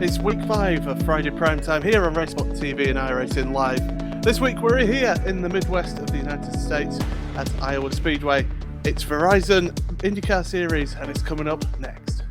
It's week 5 of Friday Primetime here on RaceSpotTV and iRacingLive. This week we're here in the Midwest of the United States at Iowa Speedway. It's Verizon IndyCar Series and it's coming up next.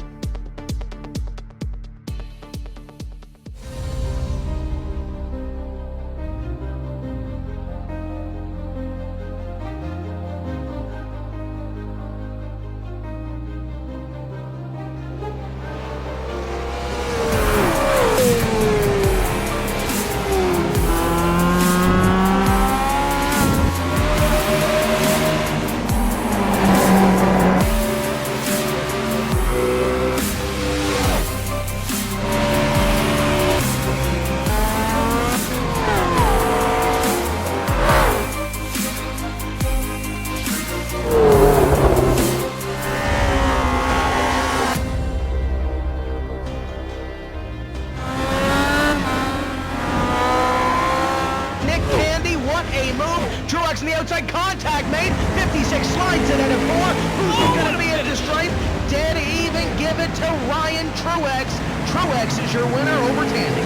Truex in the outside, contact made, 56 slides it out of 4, who's going to be into stripe? Dead even, give it to Ryan Truex. Truex is your winner over Tandy.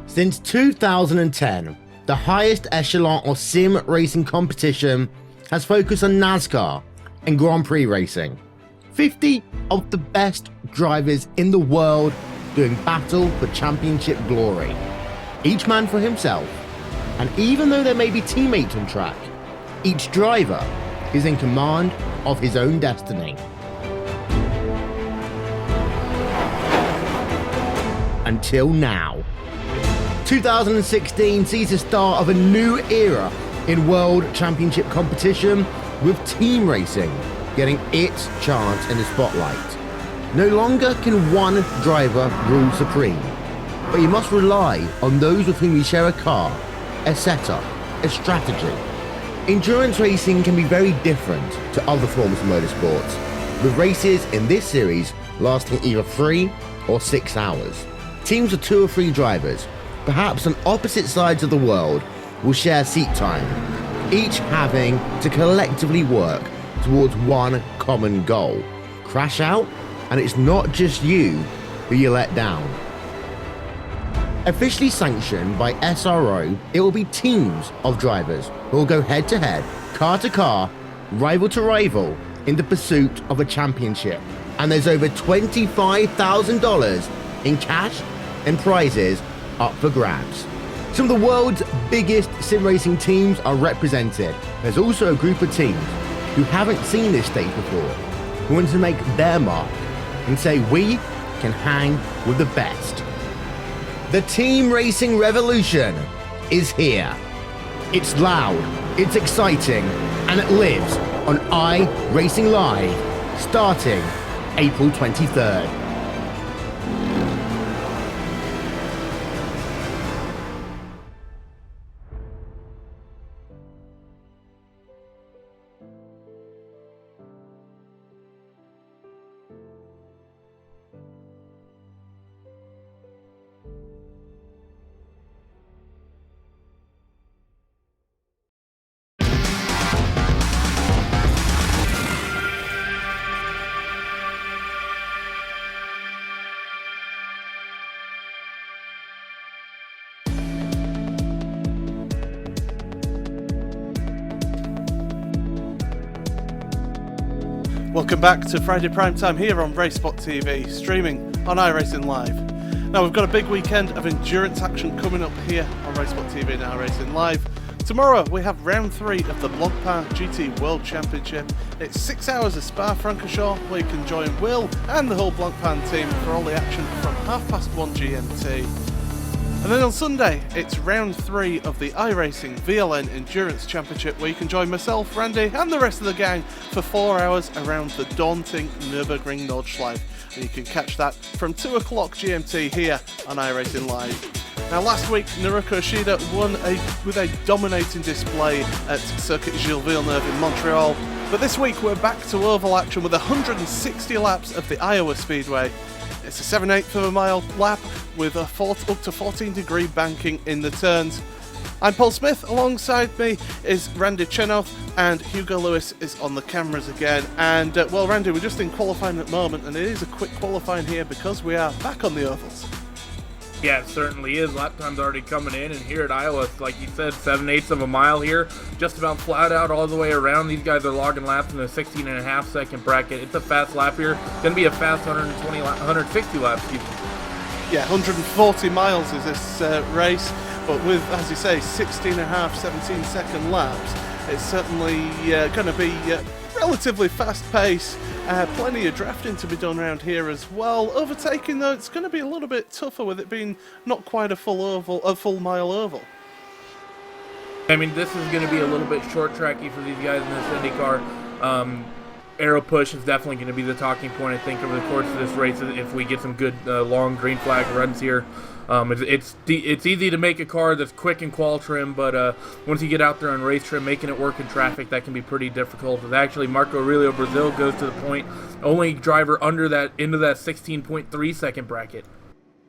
Since 2010, the highest echelon of sim racing competition has focused on NASCAR and Grand Prix racing. 50 of the best drivers in the world doing battle for championship glory, each man for himself, and even though there may be teammates on track, each driver is in command of his own destiny. Until now. 2016 sees the start of a new era in World Championship competition, with team racing getting its chance in the spotlight. No longer can one driver rule supreme, but you must rely on those with whom you share a car, a setup, a strategy. Endurance racing can be very different to other forms of motorsports, with races in this series lasting either 3 or 6 hours. Teams of 2 or 3 drivers, perhaps on opposite sides of the world, will share seat time, each having to collectively work towards one common goal. Crash out, and it's not just you who you let down. Officially sanctioned by SRO, it will be teams of drivers who will go head to head, car to car, rival to rival, in the pursuit of a championship. And there's over $25,000 in cash and prizes up for grabs. Some of the world's biggest sim racing teams are represented. There's also a group of teams who haven't seen this stage before, who want to make their mark and say we can hang with the best. The team racing revolution is here. It's loud, it's exciting, and it lives on iRacingLive starting April 23rd. Welcome back to Friday Primetime here on RaceSpotTV, streaming on iRacingLive. Now we've got a big weekend of endurance action coming up here on RaceSpotTV and iRacingLive. Tomorrow we have round 3 of the Blancpain GT World Championship. It's 6 hours of Spa-Francorchamps where you can join Will and the whole Blancpain team for all the action from 1:30 GMT. And then on Sunday, it's round 3 of the iRacing VLN Endurance Championship, where you can join myself, Randy, and the rest of the gang for 4 hours around the daunting Nürburgring Nordschleife. And you can catch that from 2 o'clock GMT here on iRacingLive. Now last week, Naruko Ishida won with a dominating display at Circuit Gilles Villeneuve in Montreal, but this week we're back to oval action with 160 laps of the Iowa Speedway. It's a 7/8 of a mile lap with up to 14-degree banking in the turns. I'm Paul Smith, alongside me is Randy Chenoweth, and Hugo Lewis is on the cameras again. And well, Randy, we're just in qualifying at the moment, and it is a quick qualifying here because we are back on the ovals. Yeah, it certainly is. Lap time's already coming in, and here at Iowa, like you said, 7/8 of a mile here, just about flat out all the way around. These guys are logging laps in the 16.5 second bracket. It's a fast lap here. Going to be a fast 160 laps. Yeah, 140 miles is this race, but with, as you say, 16.5, 17-second laps, it's certainly going to be relatively fast pace. Plenty of drafting to be done around here as well. Overtaking, though, it's going to be a little bit tougher with it being not quite a full mile oval. I mean, this is going to be a little bit short tracky for these guys in this IndyCar. Aero push is definitely going to be the talking point, I think, over the course of this race if we get some good long green flag runs here. It's easy to make a car that's quick and qual trim, but once you get out there on race trim, making it work in traffic, that can be pretty difficult. Actually, Marco Aurelio Brazil goes to the point, only driver into that 16.3 second bracket.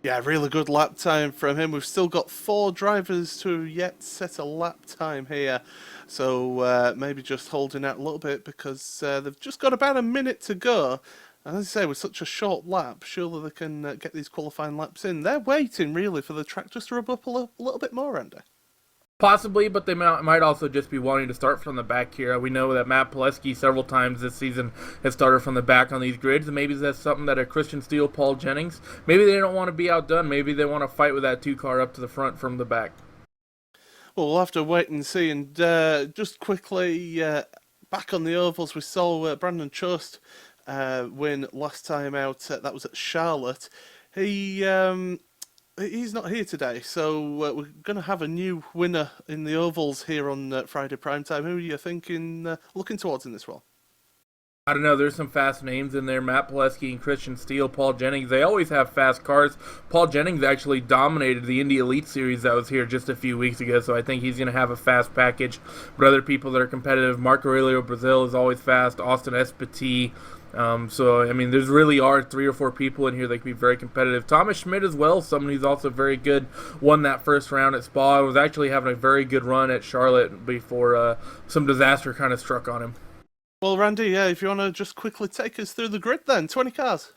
Yeah, really good lap time from him. We've still got 4 drivers to yet set a lap time here. So maybe just holding out a little bit because they've just got about a minute to go. And as I say, with such a short lap, surely they can get these qualifying laps in. They're waiting, really, for the track just to rub up a little bit more, Andy. Possibly, but they might also just be wanting to start from the back here. We know that Matt Pileski several times this season has started from the back on these grids, and maybe that's something that a Christian Steele, Paul Jennings, maybe they don't want to be outdone. Maybe they want to fight with that 2-car up to the front from the back. Well, we'll have to wait and see. And just quickly, back on the ovals, we saw Brandon Chost win last time out. That was at Charlotte. He's not here today, so we're going to have a new winner in the ovals here on Friday primetime. Who are you thinking, looking towards in this one? I don't know, there's some fast names in there. Matt Pileski and Christian Steele, Paul Jennings, they always have fast cars. Paul Jennings actually dominated the Indy Elite Series that was here just a few weeks ago, so I think he's going to have a fast package. But other people that are competitive, Marco Aurelio Brazil is always fast, Austin Espati. So, I mean, there's really are 3 or 4 people in here that can be very competitive. Thomas Schmidt as well, someone who's also very good, won that first round at Spa. Was actually having a very good run at Charlotte before some disaster kind of struck on him. Well, Randy, if you want to just quickly take us through the grid then, 20 cars.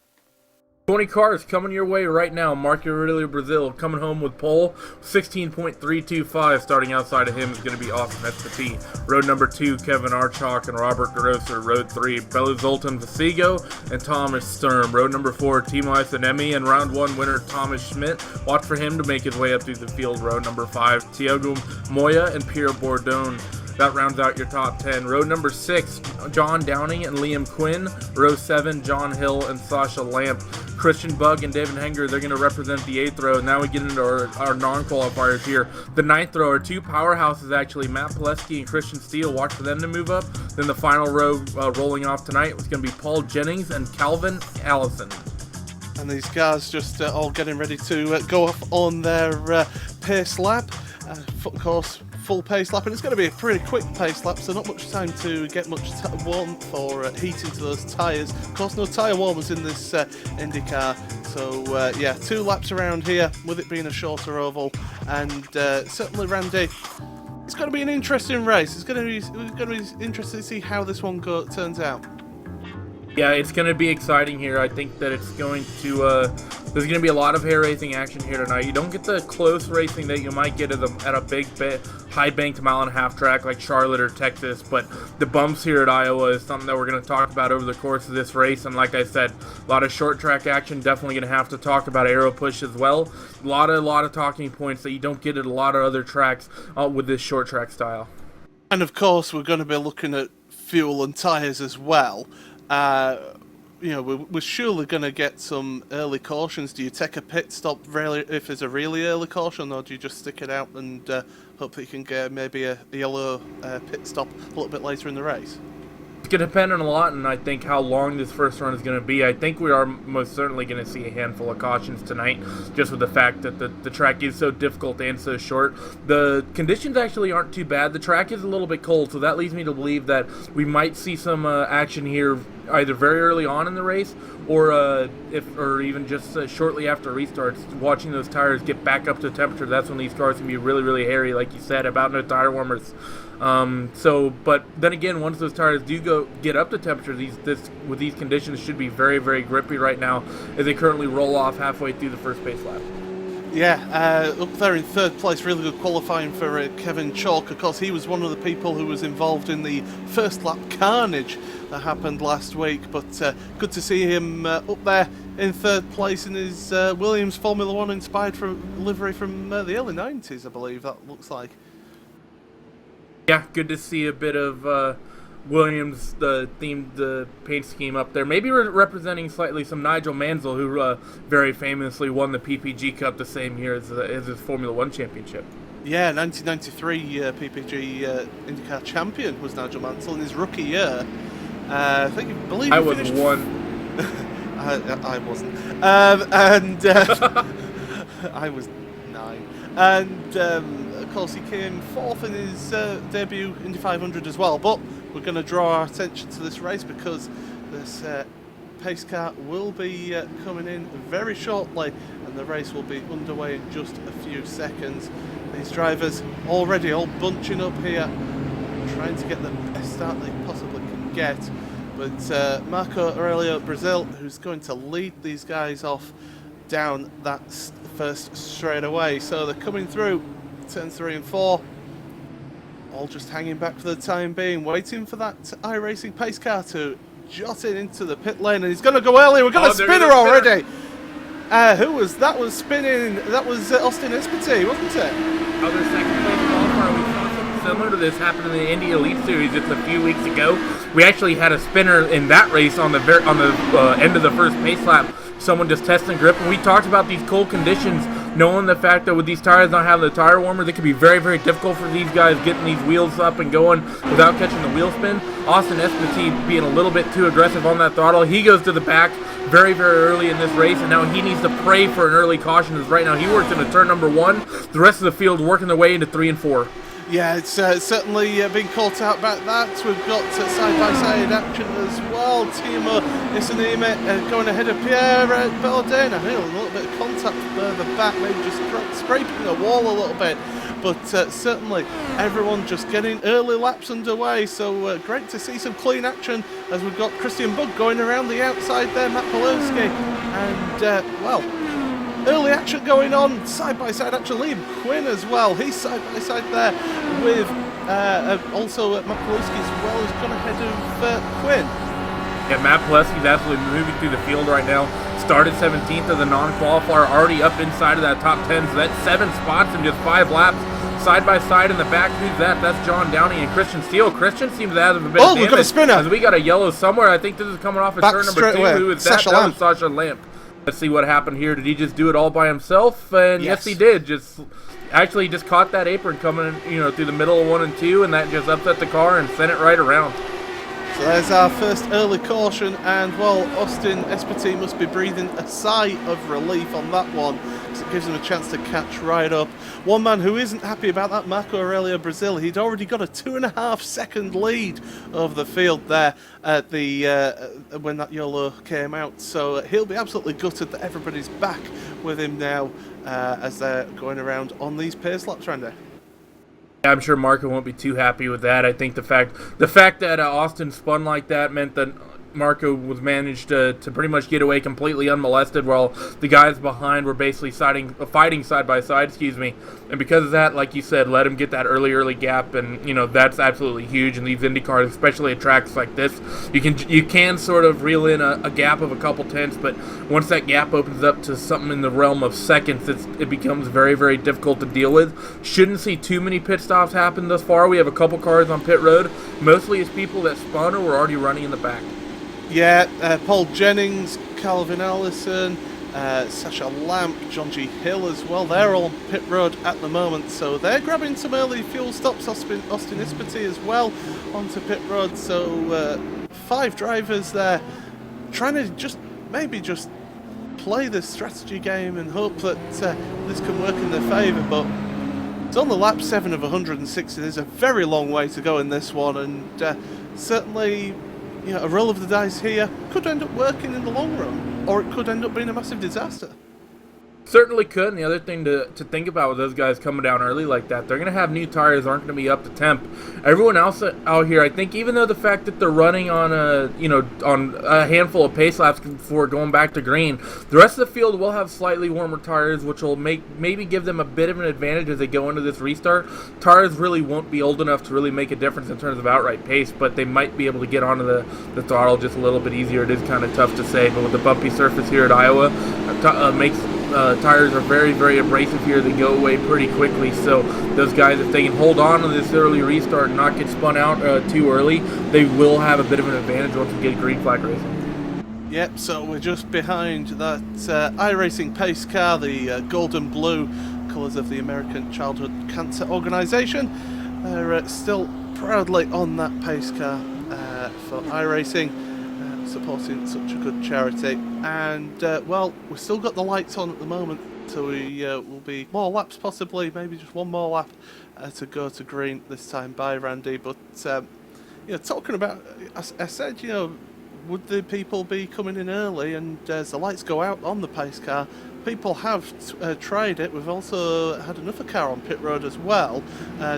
20 cars coming your way right now. Marco Aurelio Brazil coming home with pole, 16.325. Starting outside of him is going to be Austin Espati. Road number 2, Kevin Archok and Robert Grosser. Road 3, Belu Zoltan Vasigo and Thomas Sturm. Road number 4, Timo Isanemi and round 1 winner Thomas Schmidt. Watch for him to make his way up through the field. Road number 5, Thiago Moya and Pierre Bourdon. That rounds out your top 10. Row number 6, John Downing and Liam Quinn. Row 7, John Hill and Sasha Lamp. Christian Bug and David Henger, they're going to represent the 8th row. Now we get into our non-qualifiers here. The 9th row are 2 powerhouses, actually, Matt Pileski and Christian Steele. Watch for them to move up. Then the final row rolling off tonight was going to be Paul Jennings and Calvin Allison. And these guys just all getting ready to go off on their pace lap. Of course, full pace lap, and it's going to be a pretty quick pace lap, so not much time to get much warmth or heat into those tyres. Of course, no tyre warmers in this IndyCar, so yeah, 2 laps around here with it being a shorter oval, and certainly, Randy, it's going to be an interesting race. It's going to be interesting to see how this one turns out. Yeah, it's going to be exciting here. I think that it's going to there's going to be a lot of hair racing action here tonight. You don't get the close racing that you might get at a big high banked mile-and-a-half track like Charlotte or Texas, but the bumps here at Iowa is something that we're going to talk about over the course of this race. And like I said, a lot of short track action. Definitely going to have to talk about aero push as well. A lot of talking points that you don't get at a lot of other tracks with this short track style. And of course, we're going to be looking at fuel and tyres as well. You know, we're surely going to get some early cautions. Do you take a pit stop really if there's a really early caution, or do you just stick it out and hope that you can get maybe a yellow pit stop a little bit later in the race? going to depend on a lot, and I think how long this first run is going to be. I think we are most certainly going to see a handful of cautions tonight, just with the fact that the track is so difficult and so short. The conditions actually aren't too bad. The track is a little bit cold, so that leads me to believe that we might see some action here either very early on in the race or even just shortly after restarts. Watching those tires get back up to temperature, that's when these cars can be really, really hairy, like you said, about no tire warmers. But then again, once those tires do get up to temperature, with these conditions should be very, very grippy right now as they currently roll off halfway through the first pace lap. Yeah, up there in third place, really good qualifying for Kevin Chalk. Of course, he was one of the people who was involved in the first lap carnage that happened last week, but good to see him up there in third place in his Williams Formula 1 inspired livery from the early 90s, I believe that looks like. Yeah, good to see a bit of Williams themed paint scheme up there. Maybe representing slightly some Nigel Mansell, who very famously won the PPG Cup the same year as his Formula 1 championship. Yeah, 1993 PPG IndyCar champion was Nigel Mansell in his rookie year. I believe I was one. I wasn't. And I was 9. And of course, he came fourth in his debut Indy 500 as well. But we're going to draw our attention to this race because this pace car will be coming in very shortly, and the race will be underway in just a few seconds. These drivers already all bunching up here, trying to get the best start they possibly can get. But Marco Aurelio Brazil, who's going to lead these guys off down that first straightaway. So they're coming through turns 3 and 4, all just hanging back for the time being, waiting for that iRacing pace car to jot in into the pit lane, and he's going to go early. We've got a spinner already. Who was that? Was spinning? That was Austin Esparti, wasn't it? Other second place qualifier. We saw something similar to this happen in the Indy Elite Series just a few weeks ago. We actually had a spinner in that race on the end of the first pace lap. Someone just testing grip, and we talked about these cold conditions, knowing the fact that with these tires not having the tire warmers, it can be very, very difficult for these guys getting these wheels up and going without catching the wheel spin. Austin Esparti being a little bit too aggressive on that throttle. He goes to the back very, very early in this race, and now he needs to pray for an early caution, as right now he works into turn number 1. The rest of the field working their way into 3 and 4. Yeah, it's certainly been caught out about that. We've got side-by-side action as well. Timo Isanime going ahead of Pierre Bourdin. I think a little bit of contact further back, maybe just scraping the wall a little bit. But certainly everyone just getting early laps underway. So great to see some clean action as we've got Christian Bugg going around the outside there, Matt Polowski. And, early action going on, side-by-side action. Liam Quinn as well. He's side-by-side there with also Matt Polowski as well, who's gone ahead of Quinn. Yeah, Matt Polowski's absolutely moving through the field right now. Started 17th of the non-qualifier, already up inside of that top 10. So that's 7 spots in just 5 laps. Side-by-side in the back. Who's that? That's John Downey and Christian Steele. Christian seems to have a bit of damage. We've got a spinner. As we got a yellow somewhere. I think this is coming off of turn number 2. Who is that? That was Sasha Lamp. Let's see what happened here. Did he just do it all by himself? And yes he did. Just caught that apron coming, through the middle of 1 and 2, and that just upset the car and sent it right around. So there's our first early caution, and Austin Esparti must be breathing a sigh of relief on that one, because it gives him a chance to catch right up. One man who isn't happy about that, Marco Aurelio Brazil. He'd already got a 2.5 second lead over the field there at the when that YOLO came out. So he'll be absolutely gutted that everybody's back with him now as they're going around on these pace laps, Randy. I'm sure Marco won't be too happy with that. I think the fact that Austin spun like that meant that Marco was managed to pretty much get away completely unmolested, while the guys behind were basically fighting side by side, and because of that, like you said, let him get that early gap, and that's absolutely huge in these Indy cars, especially at tracks like this. You can sort of reel in a gap of a couple tenths, but once that gap opens up to something in the realm of seconds, it becomes very, very difficult to deal with. Shouldn't see too many pit stops happen thus far. We have a couple cars on pit road, mostly as people that spun or were already running in the back. Yeah, Paul Jennings, Calvin Allison, Sasha Lamp, John G. Hill as well. They're all on pit road at the moment, so they're grabbing some early fuel stops. Austin Esparti as well onto pit road. So 5 drivers there trying to maybe just play this strategy game and hope that this can work in their favour, but it's on the lap 7 of 160. There's a very long way to go in this one, and certainly, you know, a roll of the dice here could end up working in the long run, or it could end up being a massive disaster. Certainly could, and the other thing to think about with those guys coming down early like that, they're going to have new tires, aren't going to be up to temp. Everyone else out here, I think, even though the fact that they're running on a handful of pace laps before going back to green, the rest of the field will have slightly warmer tires, which will maybe give them a bit of an advantage as they go into this restart. Tires really won't be old enough to really make a difference in terms of outright pace, but they might be able to get onto the throttle just a little bit easier. It is kind of tough to say, but with the bumpy surface here at Iowa, tires are very, very abrasive here. They go away pretty quickly, so those guys, if they can hold on to this early restart and not get spun out too early, they will have a bit of an advantage once we get green flag racing. Yep, so we're just behind that iRacing pace car, the gold and blue colours of the American Childhood Cancer Organisation. They're still proudly on that pace car for iRacing, supporting such a good charity, and well, we've still got the lights on at the moment, so we will be more laps, possibly maybe just one more lap to go to green this time by Randy. But you know, talking about, I said, you know, would the people be coming in early, and as the lights go out on the pace car, people have tried it. We've also had another car on pit road as well.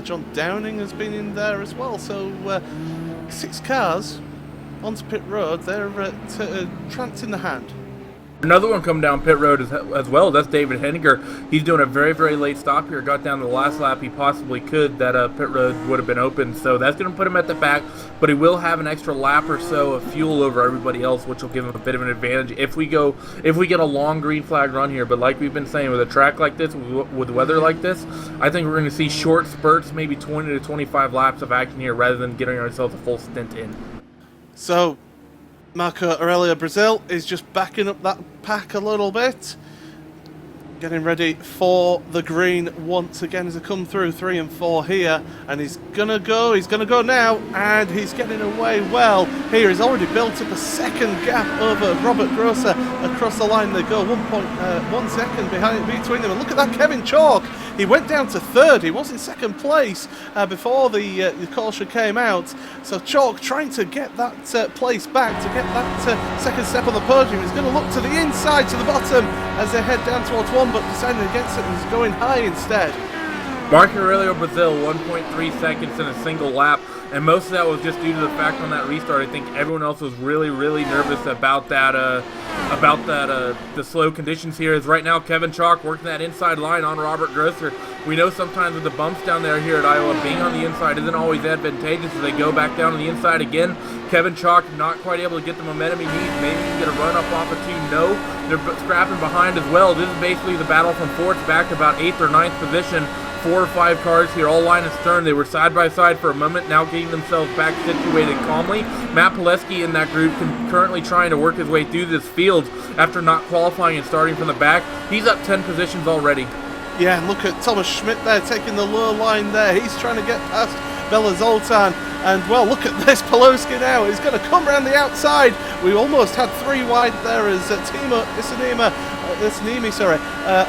John Downing has been in there as well, so 6 cars onto pit road. They're trance in the hand. Another one coming down pit road as well. That's David Henniger. He's doing a very, very late stop here. Got down to the last lap he possibly could. That pit road would have been open, so that's going to put him at the back. But he will have an extra lap or so of fuel over everybody else, which will give him a bit of an advantage if we get a long green flag run here. But like we've been saying, with a track like this, with weather like this, I think we're going to see short spurts, maybe 20 to 25 laps of action here, rather than getting ourselves a full stint in. So Marco Aurelio Brazil is just backing up that pack a little bit, getting ready for the green once again as they come through 3 and 4 here, and he's gonna go now, and he's getting away well here. He's already built up a second gap over Robert Grosser across the line. They go 1.1 second between them, and look at that, Kevin Chalk. He went down to 3rd. He was in 2nd place before the caution came out. So Chalk trying to get that place back, to get that second step on the podium. He's going to look to the inside, to the bottom, as they head down towards 1, but deciding against it, and he's going high instead. Marco Aurelio Brazil, 1.3 seconds in a single lap, and most of that was just due to the fact on that restart. I think everyone else was really, really nervous about the slow conditions here. As right now, Kevin Chalk working that inside line on Robert Grosser. We know sometimes with the bumps down there here at Iowa, being on the inside isn't always advantageous as they go back down on the inside again. Kevin Chalk not quite able to get the momentum he needs. Maybe he can get a run up off of 2. No, they're scrapping behind as well. This is basically the battle from 4th back to about 8th or 9th position. 4 or 5 cars here, all line astern. They were side by side for a moment, now getting themselves back situated calmly. Matt Pileski in that group currently trying to work his way through this field after not qualifying and starting from the back. He's up 10 positions already. Yeah, and look at Thomas Schmidt there taking the lower line there. He's trying to get past Bella Zoltan. And, well, look at this, Pileski now. He's going to come around the outside. We almost had 3 wide there as Timo Isanimi,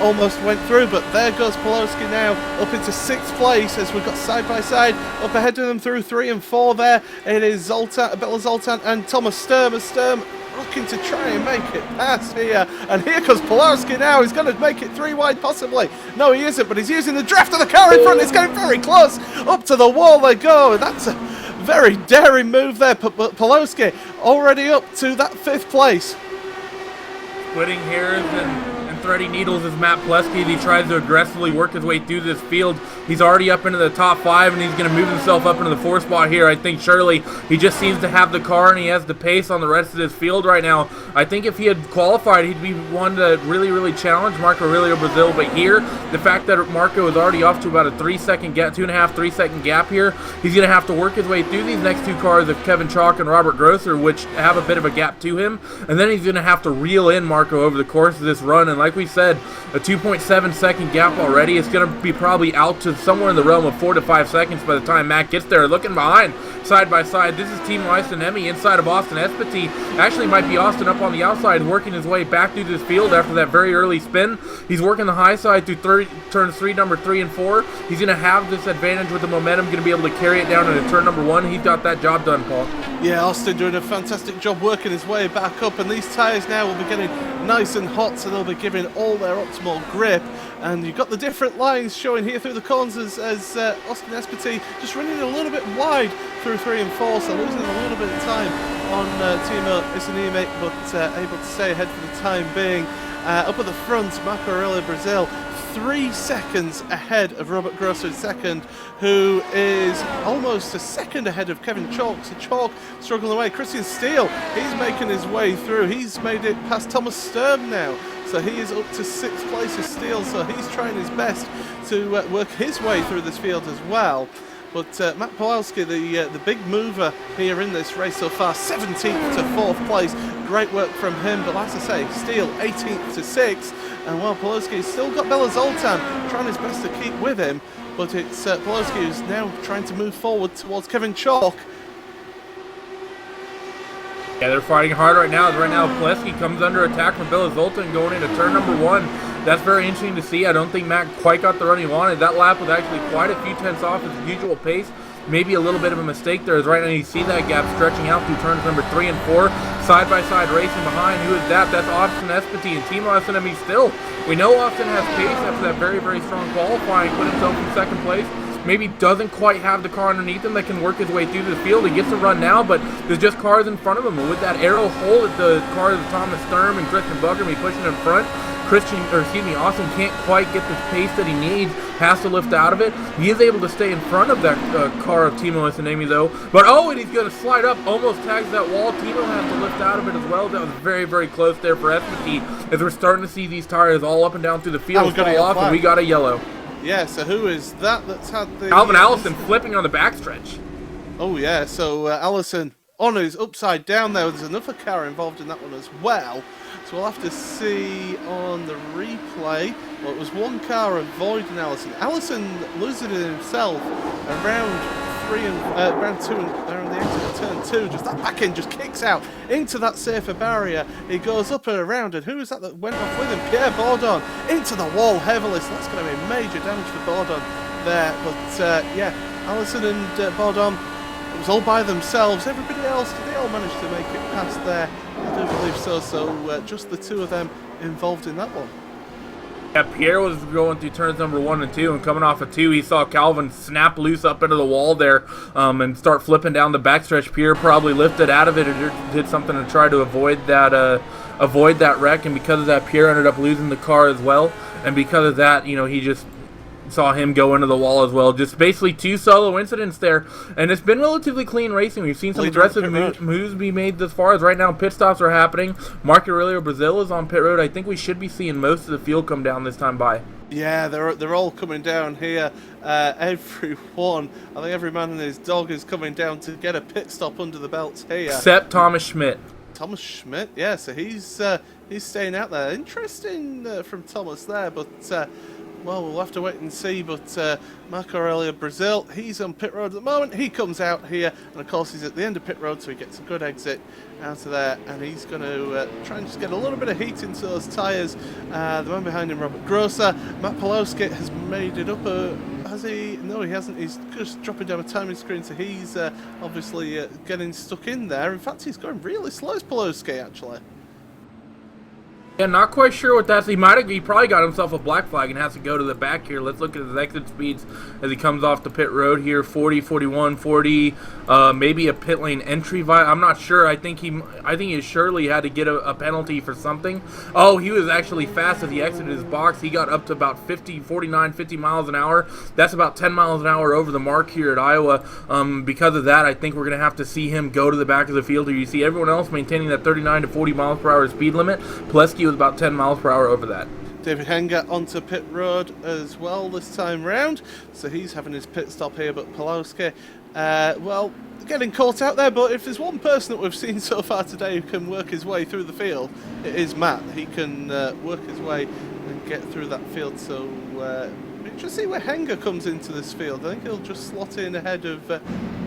almost went through. But there goes Pileski now up into 6th place as we've got side by side up ahead of them through 3 and 4 there. It is Bella Zoltan and Thomas Sturm. Sturm looking to try and make it past here, and here comes Pileski now. He's going to make it 3 wide possibly. No, he isn't, but he's using the draft of the car in front. It's getting very close. Up to the wall they go. That's a very daring move there, but Pileski already up to that 5th place. Splitting hairs and threading needles is Matt Pileski as he tries to aggressively work his way through this field. He's already up into the top 5, and he's going to move himself up into the 4th spot here. I think surely he just seems to have the car, and he has the pace on the rest of this field right now. I think if he had qualified, he'd be one to really, really challenge Marco Aurelio Brazil. But here, the fact that Marco is already off to about a 3-second gap, 2.5, 3-second gap here, he's going to have to work his way through these next 2 cars of Kevin Chalk and Robert Grosser, which have a bit of a gap to him. And then he's going to have to reel in Marco over the course of this run. And like we said, a 2.7 second gap already. It's going to be probably out to somewhere in the realm of 4 to 5 seconds by the time Matt gets there. Looking behind, side by side. This is Team Lyson-Emmy inside of Austin Espity. Actually might be Austin up on the outside, working his way back through this field after that very early spin. He's working the high side through turns 3, number 3 and 4. He's going to have this advantage with the momentum, going to be able to carry it down into turn number 1. He's got that job done, Paul. Yeah, Austin doing a fantastic job working his way back up, and these tyres now will be getting nice and hot, so they'll be giving all their optimal grip. And you've got the different lines showing here through the corners as Austin Espity just running a little bit wide through 3 and 4, so losing a little bit of time on Timo Isinime, but able to stay ahead for the time being. Up at the front, Marco Aurelio Brazil, 3 seconds ahead of Robert Grosso in second, who is almost a second ahead of Kevin Chalk. So Chalk struggling away. Christian Steele, he's making his way through. He's made it past Thomas Sturm now. So he is up to 6th place of Steele. So he's trying his best to work his way through this field as well. But Matt Pawlowski, the big mover here in this race so far, 17th to 4th place. Great work from him. But as I say, Steele 18th to 6th. And while Pawlowski's still got Bella Zoltan trying his best to keep with him. But it's Pawlowski who's now trying to move forward towards Kevin Chalk. Yeah, they're fighting hard right now. Pawlowski comes under attack from Bella Zoltan going into turn number 1. That's very interesting to see. I don't think Matt quite got the run he wanted. That lap was actually quite a few tenths off his usual pace. Maybe a little bit of a mistake there, as right now you see that gap stretching out through turns number 3 and 4. Side by side racing behind. Who is that? That's Austin Espity and Team Lyson-Emmy still. We know Austin has pace after that very, very strong qualifying. Put himself in 2nd place. Maybe doesn't quite have the car underneath him that can work his way through the field. He gets a run now, but there's just cars in front of him. And with that arrow hole at the cars of Thomas Sturm and Christian Bugger be pushing in front, Austin can't quite get the pace that he needs, has to lift out of it. He is able to stay in front of that car of Timo Isinime though. But and he's going to slide up, almost tags that wall. Timo has to lift out of it as well. That was very, very close there for SPT, as we're starting to see these tires all up and down through the field fall off, and we got a yellow. Yeah, so who is that's had the... Alvin Allison flipping on the backstretch. Oh yeah, so Allison on his upside down there. There's another car involved in that one as well. So we'll have to see on the replay. Well, it was one car avoiding Allison. Allison losing it himself around 3 and round 2 and around the exit of turn 2. Just that back end just kicks out into that safer barrier. He goes up and around, and who is that went off with him? Pierre Bourdon into the wall heavily. So that's going to be major damage for Bourdon there. But yeah, Allison and Bourdon, it was all by themselves. Everybody else, did they all manage to make it past there? I do believe so. So just the 2 of them involved in that one. Yeah, Pierre was going through turns number 1 and 2, and coming off of 2, he saw Calvin snap loose up into the wall there and start flipping down the backstretch. Pierre probably lifted out of it and did something to try to avoid that wreck, and because of that, Pierre ended up losing the car as well. And because of that, he just saw him go into the wall as well. Just basically 2 solo incidents there, and it's been relatively clean racing. We've seen some aggressive moves be made this far, as right now pit stops are happening. Marco Aurelio Brazil is on pit road. I think we should be seeing most of the field come down this time by. Yeah, they're all coming down here. Everyone, I think every man and his dog is coming down to get a pit stop under the belts here. Except Thomas Schmidt. Thomas Schmidt, yeah, so he's staying out there. Interesting from Thomas there, but well, we'll have to wait and see. But Marco Aurelio Brazil, he's on pit road at the moment. He comes out here, and of course he's at the end of pit road, so he gets a good exit out of there, and he's going to try and just get a little bit of heat into those tyres. The one behind him, Robert Grosser. Matt Pawlowski has made it up. Has he? No, he hasn't. He's just dropping down a timing screen, so he's obviously getting stuck in there. In fact, he's going really slow, as Pawlowski, actually. Yeah, not quite sure what that's. He probably got himself a black flag and has to go to the back here. Let's look at his exit speeds as he comes off the pit road here. 40, 41, 40. Maybe a pit lane entry. I'm not sure. I think he surely had to get a penalty for something. Oh, he was actually fast as he exited his box. He got up to about 49, 50 miles an hour. That's about 10 miles an hour over the mark here at Iowa. Because of that, I think we're going to have to see him go to the back of the field here. You see everyone else maintaining that 39 to 40 miles per hour speed limit. Pawlowski was about 10 miles per hour over that. David Henger onto pit road as well this time round, so he's having his pit stop here. But Pawlowski, well, getting caught out there. But if there's one person that we've seen so far today who can work his way through the field, it is Matt. He can work his way and get through that field. So just see where Henger comes into this field. I think he'll just slot in ahead of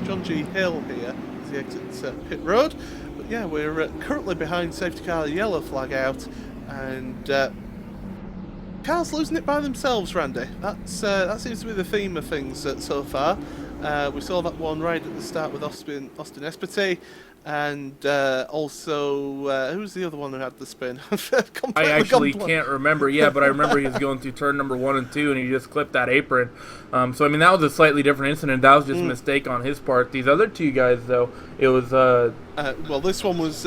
John G. Hill here as he exits pit road. But yeah, we're currently behind safety car, yellow flag out, and cars losing it by themselves, Randy. That seems to be the theme of things so far. We saw that one right at the start with Austin Esparti. And also, who's the other one who had the spin? I actually can't remember. Yeah, but I remember he was going through turn number 1 and 2, and he just clipped that apron. So, I mean, that was a slightly different incident. That was just a mistake on his part. These other two guys, though, it was... well, this one was...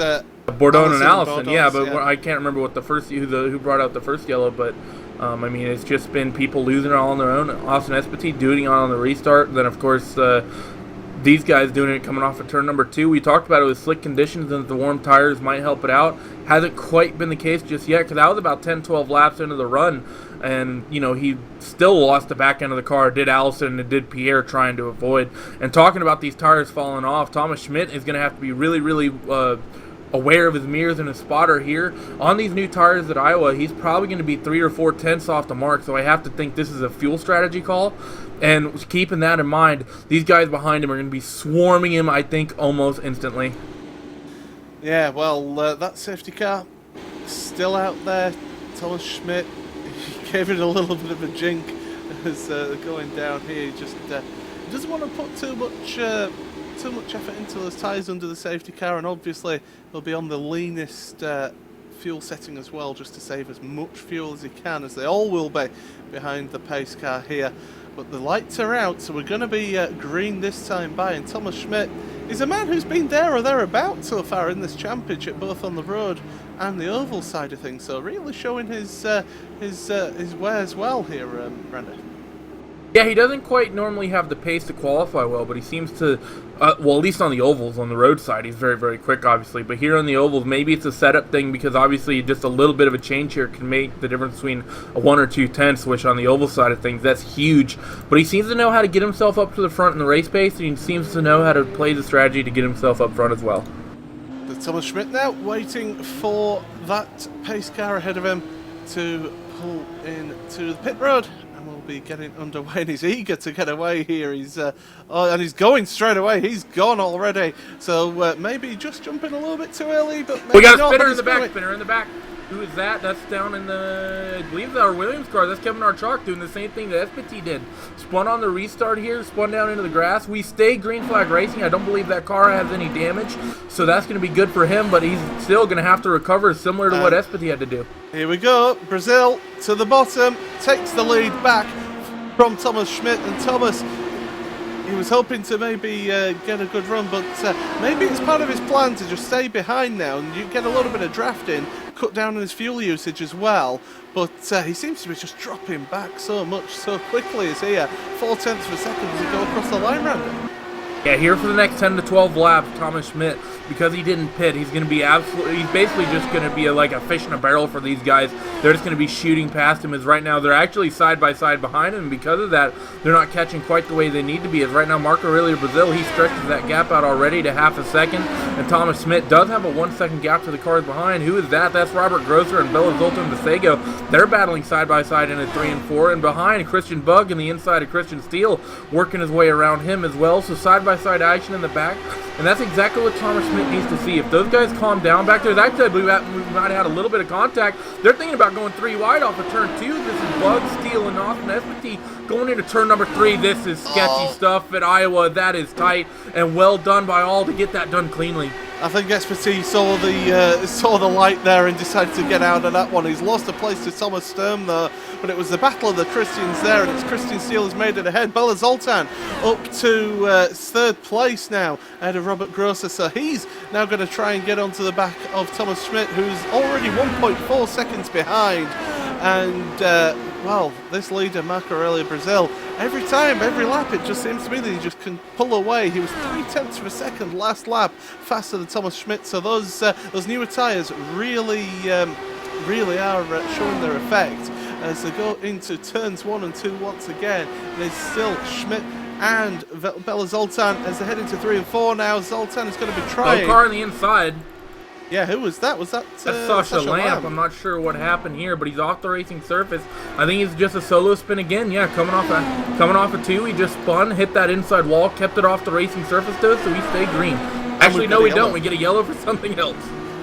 Bourdon and Allison, yeah, but I can't remember what the first... who brought out the first yellow, but... I mean, it's just been people losing it all on their own. Austin Esparti doing it on the restart. Then, of course... these guys doing it coming off of turn number 2. We talked about it with slick conditions and the warm tires might help it out. Hasn't quite been the case just yet because that was about 10-12 laps into the run. And, you know, he still lost the back end of the car. Did Allison and did Pierre trying to avoid. And talking about these tires falling off, Thomas Schmidt is going to have to be really, really aware of his mirrors and his spotter here. On these new tires at Iowa, he's probably going to be 3 or 4 tenths off the mark. So I have to think this is a fuel strategy call. And keeping that in mind, these guys behind him are going to be swarming him, I think, almost instantly. Yeah, well, that safety car still out there. Thomas Schmidt, he gave it a little bit of a jink as going down here. He just doesn't want to put too much effort into those tyres under the safety car, and obviously he'll be on the leanest fuel setting as well, just to save as much fuel as he can, as they all will be behind the pace car here. But the lights are out, so we're going to be green this time by, and Thomas Schmidt is a man who's been there or thereabouts so far in this championship, both on the road and the oval side of things, so really showing his wares well here, Randy. Yeah, he doesn't quite normally have the pace to qualify well, but he seems to, well, at least on the ovals, on the road side, he's very, very quick, obviously. But here on the ovals, maybe it's a setup thing because obviously just a little bit of a change here can make the difference between a 1 or 2 tenths, which on the oval side of things, that's huge. But he seems to know how to get himself up to the front in the race pace, and he seems to know how to play the strategy to get himself up front as well. The Thomas Schmidt now waiting for that pace car ahead of him to pull into the pit road. Will be getting underway, and he's eager to get away here. And he's going straight away. He's gone already. So maybe just jumping a little bit too early, but maybe we got a not, spinner in the back. Spinner in the back. Who is that? That's down in the, I believe, our Williams car. That's Kevin Archok doing the same thing that Esparti did. Spun on the restart here, spun down into the grass. We stay green flag racing. I don't believe that car has any damage, so that's going to be good for him, but he's still going to have to recover similar to what Esparti had to do. Here we go. Brazil to the bottom, takes the lead back from Thomas Schmidt, and Thomas, he was hoping to maybe get a good run, but maybe it's part of his plan to just stay behind now, and you get a little bit of draft in, cut down on his fuel usage as well. But he seems to be just dropping back so much, so quickly as here. 4 tenths of a second as he go across the line, Randy. Yeah, here for the next 10 to 12 laps, Thomas Schmidt, because he didn't pit, he's going to be he's basically just going to be like a fish in a barrel for these guys. They're just going to be shooting past him, as right now they're actually side by side behind him, and because of that, they're not catching quite the way they need to be. As right now, Marco Aurelio Brazil, he stretches that gap out already to half a second, and Thomas Schmidt does have a 1 second gap to the cars behind. Who is that? That's Robert Grosser and Bella Zoltan Vasego. They're battling side by side in a 3 and 4, and behind Christian Bug and the inside of Christian Steele, working his way around him as well. So side by side action in the back, and that's exactly what Thomas Schmidt needs to see. If those guys calm down back there, actually I believe we might have had a little bit of contact. They're thinking about going 3 wide off of turn 2. This is Bug, Steele, and Austin Esparti going into turn number 3. This is sketchy stuff at Iowa. That is tight, and well done by all to get that done cleanly. I think Esparti saw the light there and decided to get out of that one. He's lost a place to Thomas Sturm though, but it was the battle of the Christians there, and it's Christian Steele who's made it ahead. Bella Zoltan up to 3rd place now ahead of Robert Grosser, so he's now going to try and get onto the back of Thomas Schmidt, who's already 1.4 seconds behind. And well, this leader, Marco Aurelio Brazil, every time, every lap, it just seems to me that he just can pull away. He was 3 tenths of a second last lap faster than Thomas Schmidt, so those newer tyres really are showing their effect as they go into turns 1 and 2 once again. And it's still Schmidt and Bella Zoltan as they head into 3 and 4 now. Zoltan is going to be trying. Car on the inside. Yeah, who was that? Was that That's Sasha Lamp. I'm not sure what happened here, but he's off the racing surface. I think he's just a solo spin again. Yeah, coming off a 2, he just spun, hit that inside wall, kept it off the racing surface though, so we stay green. Actually, no, we don't. We get a yellow for something else.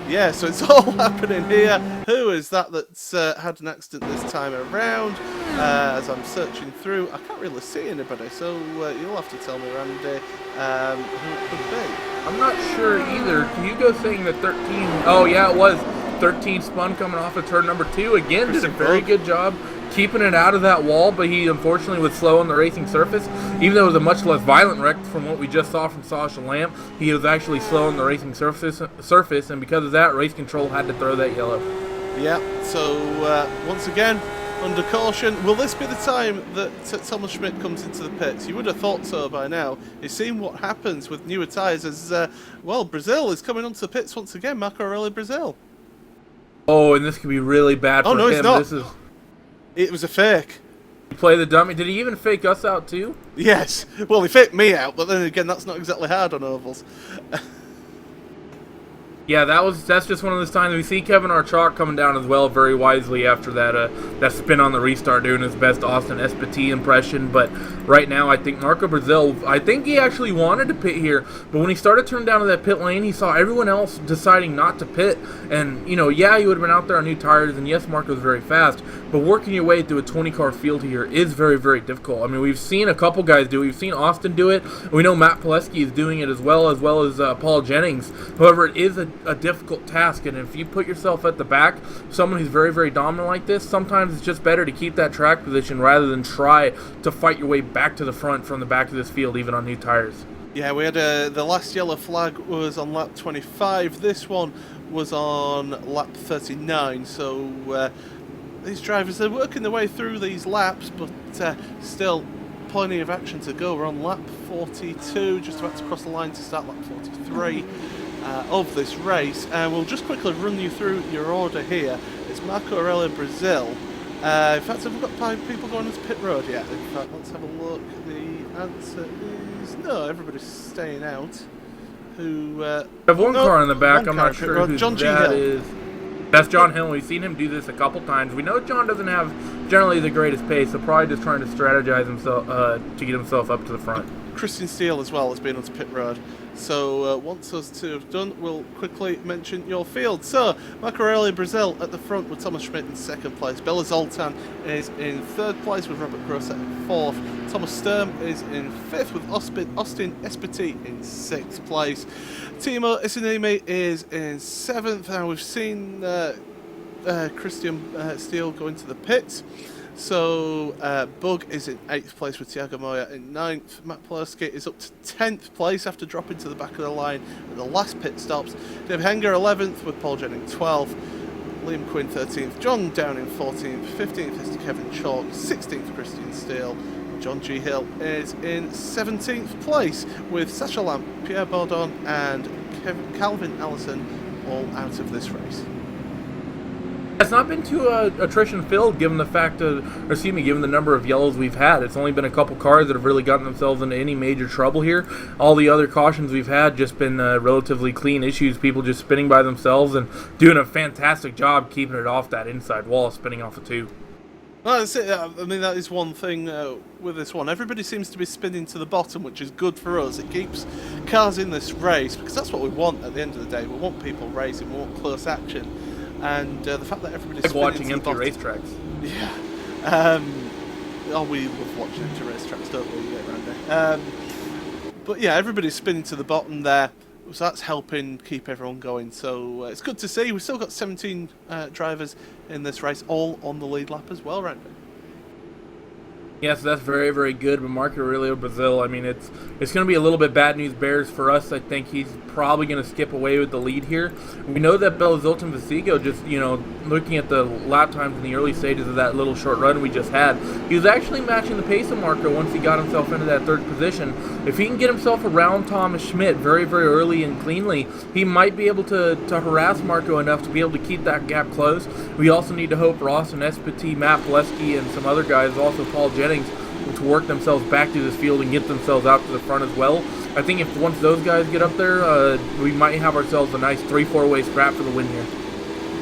Yeah, so it's all happening here. Who is that that's had an accident this time around? As I'm searching through, I can't really see anybody, so you'll have to tell me, Randy, who it could be. I'm not sure either. Hugo saying that 13... Oh, yeah, it was. 13 spun coming off of turn number 2. Again, did a very good job keeping it out of that wall, but he unfortunately was slow on the racing surface. Even though it was a much less violent wreck from what we just saw from Sasha Lamp, he was actually slow on the racing surface, and because of that, race control had to throw that yellow. Yeah, so once again, under caution. Will this be the time that Thomas Schmidt comes into the pits? You would have thought so by now. You've seen what happens with newer tyres as, well, Brazil is coming onto the pits once again. Marco Aurelio Brazil. Oh, and this could be really bad for him. No, it's not. It was a fake. Play the dummy. Did he even fake us out too? Yes. Well, he faked me out, but then again, that's not exactly hard on ovals. Yeah, that's just one of those times we see Kevin Archak coming down as well very wisely after that spin on the restart, doing his best Austin Espati impression. But right now, I think Marco Brazil, I think he actually wanted to pit here, but when he started turning down to that pit lane, he saw everyone else deciding not to pit. And, you know, yeah, he would have been out there on new tires, and yes, Marco's very fast, but working your way through a 20-car field here is very, very difficult. I mean, we've seen a couple guys do it. We've seen Austin do it. We know Matt Pileski is doing it as well as Paul Jennings. However, it is a difficult task, and if you put yourself at the back, someone who's very, very dominant like this, sometimes it's just better to keep that track position rather than try to fight your way back to the front from the back of this field, even on new tires. Yeah, we had the last yellow flag was on lap 25. This one was on lap 39. So these drivers, they're working their way through these laps, but still plenty of action to go. We're on lap 42, just about to cross the line to start lap 43. Of this race, and we'll just quickly run you through your order here. It's Marco Aurelio Brazil. In fact, have we got 5 people going onto pit road yet? In fact, let's have a look. The answer is no, everybody's staying out. Who? I have one car in the back. I'm not sure who that is. That's John Hill. We've seen him do this a couple times. We know John doesn't have generally the greatest pace, so probably just trying to strategize himself to get himself up to the front. Christian Steele as well has been onto pit road. So once those two have done, we'll quickly mention your field. So Marco Aurelio Brazil at the front with Thomas Schmidt in second place. Bella Zoltan is in third place with Robert Grosset in fourth. Thomas Sturm is in fifth with Austin Espati in sixth place. Timo Isinimi is in seventh. Now we've seen Christian Steele go into the pits. So Bug is in 8th place with Thiago Moya in 9th. Matt Pileski is up to 10th place after dropping to the back of the line at the last pit stops. Dave Henger 11th with Paul Jennings 12th. Liam Quinn 13th. John Downing 14th. 15th is Kevin Chalk. 16th Christian Steele. John G. Hill is in 17th place with Sacha Lamp, Pierre Baudon and Calvin Allison all out of this race. It's not been too attrition-filled, given the number of yellows we've had. It's only been a couple cars that have really gotten themselves into any major trouble here. All the other cautions we've had just been relatively clean issues, people just spinning by themselves and doing a fantastic job keeping it off that inside wall, spinning off a 2. Well, that's it. I mean, that is one thing with this one. Everybody seems to be spinning to the bottom, which is good for us. It keeps cars in this race, because that's what we want at the end of the day. We want people racing, we want close action. And the fact that everybody's like watching empty racetracks. Yeah. We love watching empty racetracks, don't we, Randy? But yeah, everybody's spinning to the bottom there. So that's helping keep everyone going. So it's good to see. We've still got 17 drivers in this race, all on the lead lap as well, Randy. Yes, that's very, very good. But Marco Aurelio Brazil, I mean, it's going to be a little bit bad news bears for us. I think he's probably going to skip away with the lead here. We know that Bella Zoltan Visigo, just, you know, looking at the lap times in the early stages of that little short run we just had, he was actually matching the pace of Marco once he got himself into that third position. If he can get himself around Thomas Schmidt very, very early and cleanly, he might be able to harass Marco enough to be able to keep that gap close. We also need to hope for Austin Espati, Matt Pileski, and some other guys, also Paul Jennings, to work themselves back through this field and get themselves out to the front as well. I think if once those guys get up there, we might have ourselves a nice 3-4-way scrap for the win here.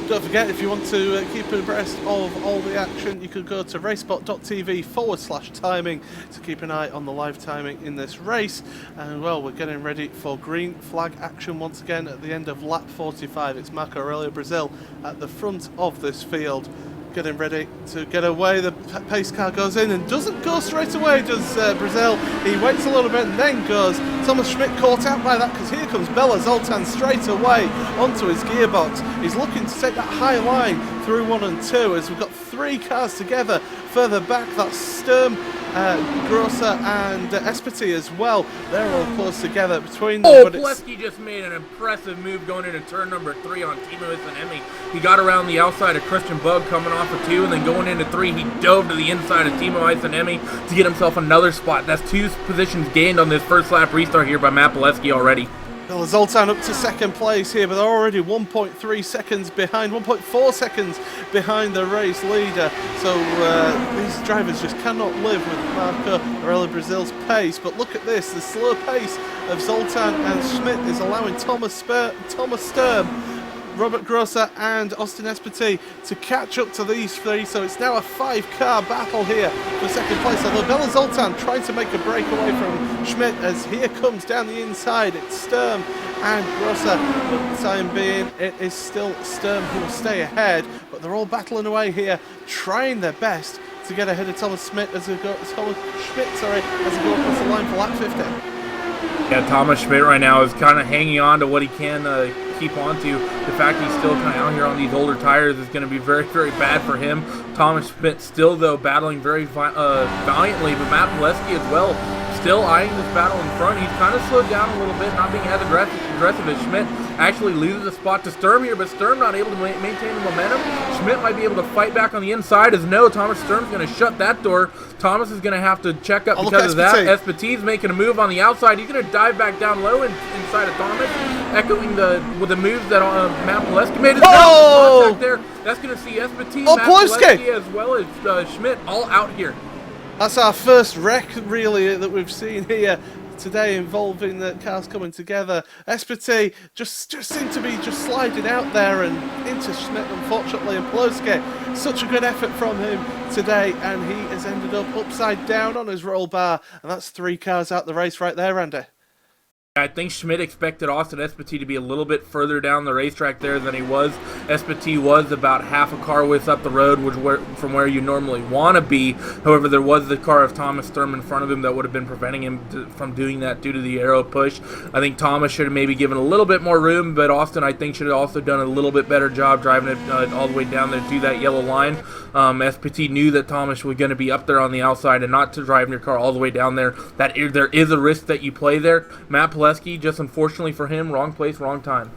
Don't forget, if you want to keep abreast of all the action, you could go to RaceSpot.tv/timing to keep an eye on the live timing in this race. And well, we're getting ready for green flag action once again at the end of lap 45. It's Marco Aurelio Brazil at the front of this field, getting ready to get away. The pace car goes in and doesn't go straight away, does Brazil. He waits a little bit and then goes. Thomas Schmidt caught out by that, because here comes Bela Zoltan straight away onto his gearbox. He's looking to take that high line through 1 and 2 as we've got 3 cars together. Further back, that's Sturm, Grosser and Espity as well. They're all close together between them. Oh, but Plesky just made an impressive move going into turn number 3 on Timo Isanemi. He got around the outside of Christian Bug coming off of 2, and then going into 3, he dove to the inside of Timo Isanemi to get himself another spot. That's 2 positions gained on this first lap restart here by Matt Pileski already. Bela Zoltan up to second place here, but they're already 1.3 seconds behind, 1.4 seconds behind the race leader. So these drivers just cannot live with Marco Aurelio Brazil's pace. But look at this, the slow pace of Zoltan and Schmidt is allowing Thomas Sturm, Robert Grosser and Austin Espity to catch up to these 3, so it's now a 5-car battle here for second place, although Bela Zoltan trying to make a break away from Schmidt as here comes down the inside. It's Sturm and Grosser. For the time being, it is still Sturm who will stay ahead, but they're all battling away here, trying their best to get ahead of Thomas Schmidt as they go across the line for lap 50. Yeah, Thomas Schmidt right now is kind of hanging on to what he can keep on to. The fact he's still kind of out here on these older tires is going to be very, very bad for him. Thomas Schmidt still, though, battling very valiantly, but Matt Pileski as well, still eyeing this battle in front. He's kind of slowed down a little bit, not being as aggressive as Schmidt. Actually loses a spot to Sturm here, but Sturm not able to maintain the momentum. Schmidt might be able to fight back on the inside, as no, Thomas Sturm's going to shut that door. Thomas is going to have to check up because of that. Espetit's making a move on the outside. He's going to dive back down low inside of Thomas, echoing the moves that Matt Pileski made. Contact there. That's going to see Espeti, Matt Pileski, as well as Schmidt all out here. That's our first wreck, really, that we've seen here today involving the cars coming together. Espety just seemed to be just sliding out there and into Schmidt, unfortunately, and Pileski. Such a good effort from him today, and he has ended up upside down on his roll bar, and that's 3 cars out the race right there, Andy. I think Schmidt expected Austin Espety to be a little bit further down the racetrack there than he was. Espety was about half a car width up the road, from where you normally want to be. However, there was the car of Thomas Sturm in front of him that would have been preventing him from doing that due to the aero push. I think Thomas should have maybe given a little bit more room, but Austin, I think, should have also done a little bit better job driving it all the way down there to that yellow line. Espety knew that Thomas was going to be up there on the outside and not to drive your car all the way down there. There is a risk that you play there. Matt Pileski, just unfortunately for him, wrong place, wrong time.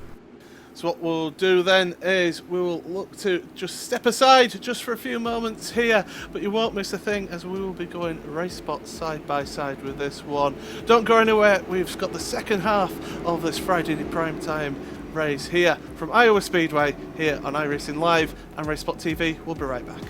So what we'll do then is we will look to just step aside just for a few moments here, but you won't miss a thing as we will be going race spot side by side with this one. Don't go anywhere, we've got the second half of this Friday primetime race here from Iowa Speedway here on iRacingLive and RaceSpotTV. We'll be right back.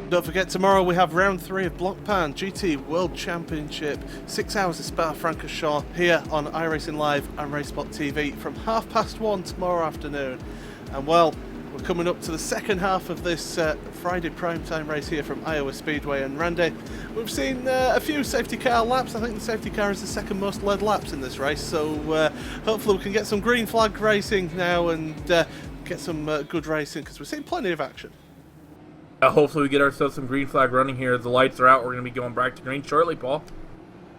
Don't forget, tomorrow we have round 3 of Blockpan GT World Championship. 6 hours of Spa-Francorchamps here on iRacingLive and RaceSpotTV from 1:30 tomorrow afternoon. And well, we're coming up to the second half of this Friday primetime race here from Iowa Speedway. And Randy, we've seen a few safety car laps. I think the safety car is the second most led laps in this race. So hopefully we can get some green flag racing now and get some good racing, because we've seen plenty of action. Hopefully we get ourselves some green flag running here. As the lights are out, we're going to be going back to green shortly, Paul.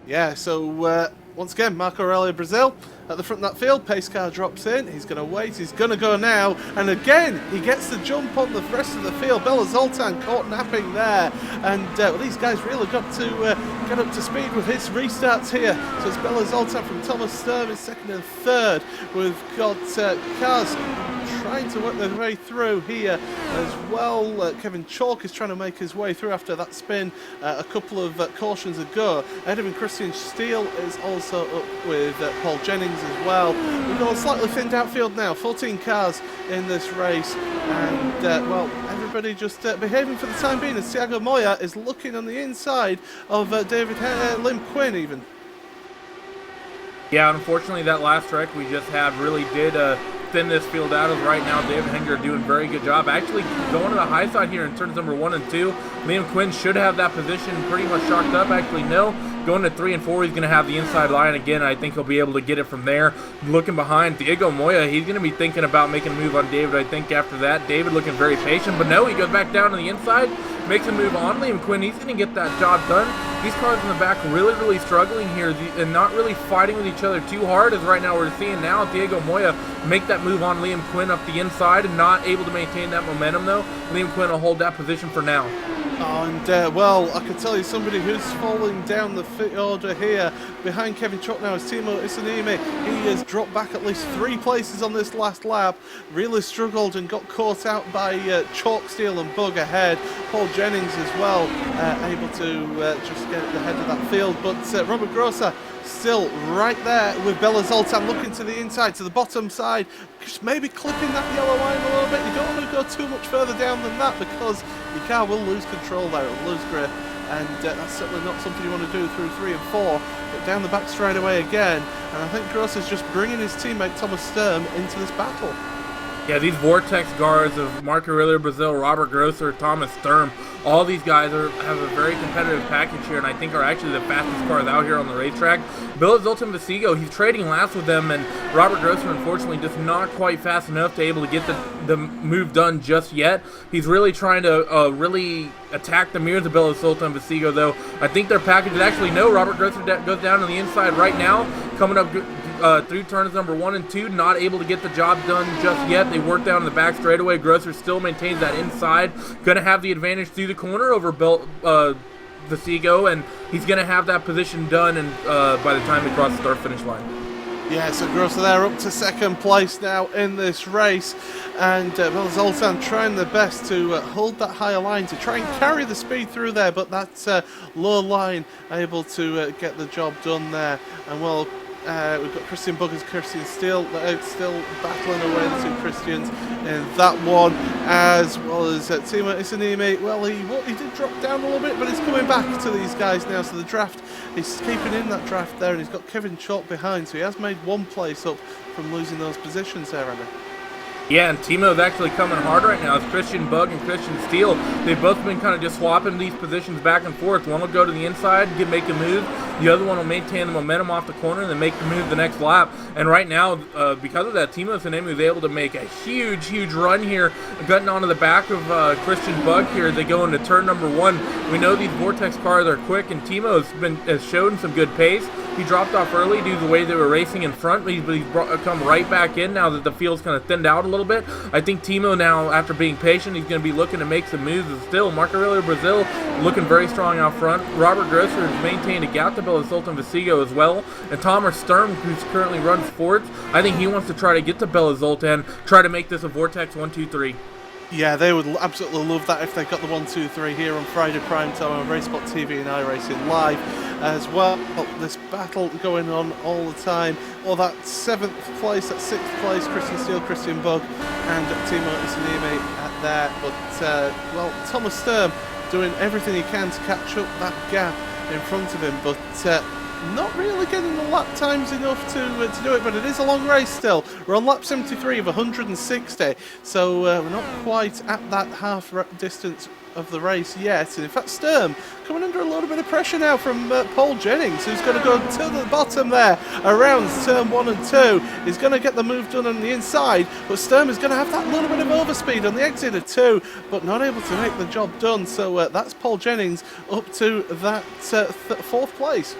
Yeah, so once again, Marco Aurelio Brazil at the front of that field. Pace car drops in. He's going to wait. He's going to go now. And again, he gets the jump on the rest of the field. Bella Zoltan caught napping there. And well, these guys really got to get up to speed with his restarts here. So it's Bella Zoltan from Thomas Sturm in second and third. We've got cars trying to work their way through here as well. Kevin Chalk is trying to make his way through after that spin a couple of cautions ago. Ahead of him, Christian Steele is also up with Paul Jennings as well. We've got a slightly thinned outfield now, 14 cars in this race, and well, everybody just behaving for the time being, as Thiago Moya is looking on the inside of David Lim Quinn even. Yeah, unfortunately that last wreck we just had really did thin this field out. As right now David Henger doing a very good job actually going to the high side here in turns number 1 and 2. Liam Quinn should have that position pretty much chalked up. Actually no, going to 3 and 4 he's going to have the inside line again. I think he'll be able to get it from there. Looking behind Diego Moya, he's going to be thinking about making a move on David. I think after that David looking very patient, but no, he goes back down to the inside, makes a move on Liam Quinn. He's going to get that job done. These cars in the back really struggling here and not really fighting with each other too hard, as right now we're seeing now Diego Moya make that move on Liam Quinn up the inside and not able to maintain that momentum though. Liam Quinn will hold that position for now. And well, I can tell you somebody who's falling down the order here behind Kevin Chalk now is Timo Isanimi. He has dropped back at least 3 places on this last lap, really struggled and got caught out by Chalk, Steele and Bug ahead. Paul Jennings as well, able to just get at the head of that field, but Robert Grosser still right there with Bella Zoltan looking to the inside, to the bottom side, just maybe clipping that yellow line a little bit. You don't want to go too much further down than that, because your car will lose control there, it'll lose grip, and that's certainly not something you want to do through 3 and 4, but down the back straight away again. And I think Gross is just bringing his teammate Thomas Sturm into this battle. Yeah, these Vortex guards of Marco Aurelio Brazil, Robert Grosser, Thomas Sturm, all these guys have a very competitive package here, and I think are actually the fastest cars out here on the racetrack. Bill Zoltan Visigo, he's trading laps with them, and Robert Grosser, unfortunately, just not quite fast enough to able to get the move done just yet. He's really trying to really attack the mirrors of Bill Zoltan Visigo, though. I think their package is actually no. Robert Grosser goes down on the inside right now, coming up through turns number 1 and 2, not able to get the job done just yet. They work down in the back straightaway. Grosser still maintains that inside, gonna have the advantage through the corner over Visigo, and he's gonna have that position done, and by the time they cross the start finish line. Yeah, so Grosser there up to second place now in this race, and Bella Zoltan trying their best to hold that higher line, to try and carry the speed through there, but that low line able to get the job done there. And well, we've got Christian Buggers, Christian Steele still battling away, the 2 Christians in that one, as well as Timo Isanimi. Well, he did drop down a little bit, but he's coming back to these guys now, so the draft, he's keeping in that draft there, and he's got Kevin Chalk behind, so he has made 1 place up from losing those positions there, Andy. Yeah, and Timo's actually coming hard right now. It's Christian Bug and Christian Steele. They've both been kind of just swapping these positions back and forth. One will go to the inside, make a move. The other one will maintain the momentum off the corner and then make the move the next lap. And right now, because of that, Timo Sanemi was able to make a huge run here, gutting onto the back of Christian Bug here as they go into turn number 1. We know these Vortex cars are quick, and Timo has shown some good pace. He dropped off early due to the way they were racing in front, but he's come right back in now that the field's kind of thinned out a little bit. I think Timo now, after being patient, he's going to be looking to make some moves. And still, Marco Aurelio Brazil looking very strong out front. Robert Grosser has maintained a gap to Bella Zoltan Visigo as well. And Thomas Sturm, who's currently runs fourth, I think he wants to try to get to Bella Zoltan, try to make this a Vortex 1-2-3. Yeah, they would absolutely love that if they got the 1-2-3 here on Friday primetime on RaceSpotTV and iRacingLive as well. This battle going on all the time. Well, that 7th place, that 6th place, Christian Steele, Christian Bug, and Timo Isanimi at there. But, well, Thomas Sturm doing everything he can to catch up that gap in front of him, but not really getting the lap times enough to do it. But it is a long race still. We're on lap 73 of 160, so we're not quite at that half distance of the race yet. And in fact, Sturm coming under a little bit of pressure now from Paul Jennings, who's going to go to the bottom there around turn 1 and 2. He's going to get the move done on the inside, but Sturm is going to have that little bit of overspeed on the exit of 2, but not able to make the job done. So that's Paul Jennings up to that 4th place.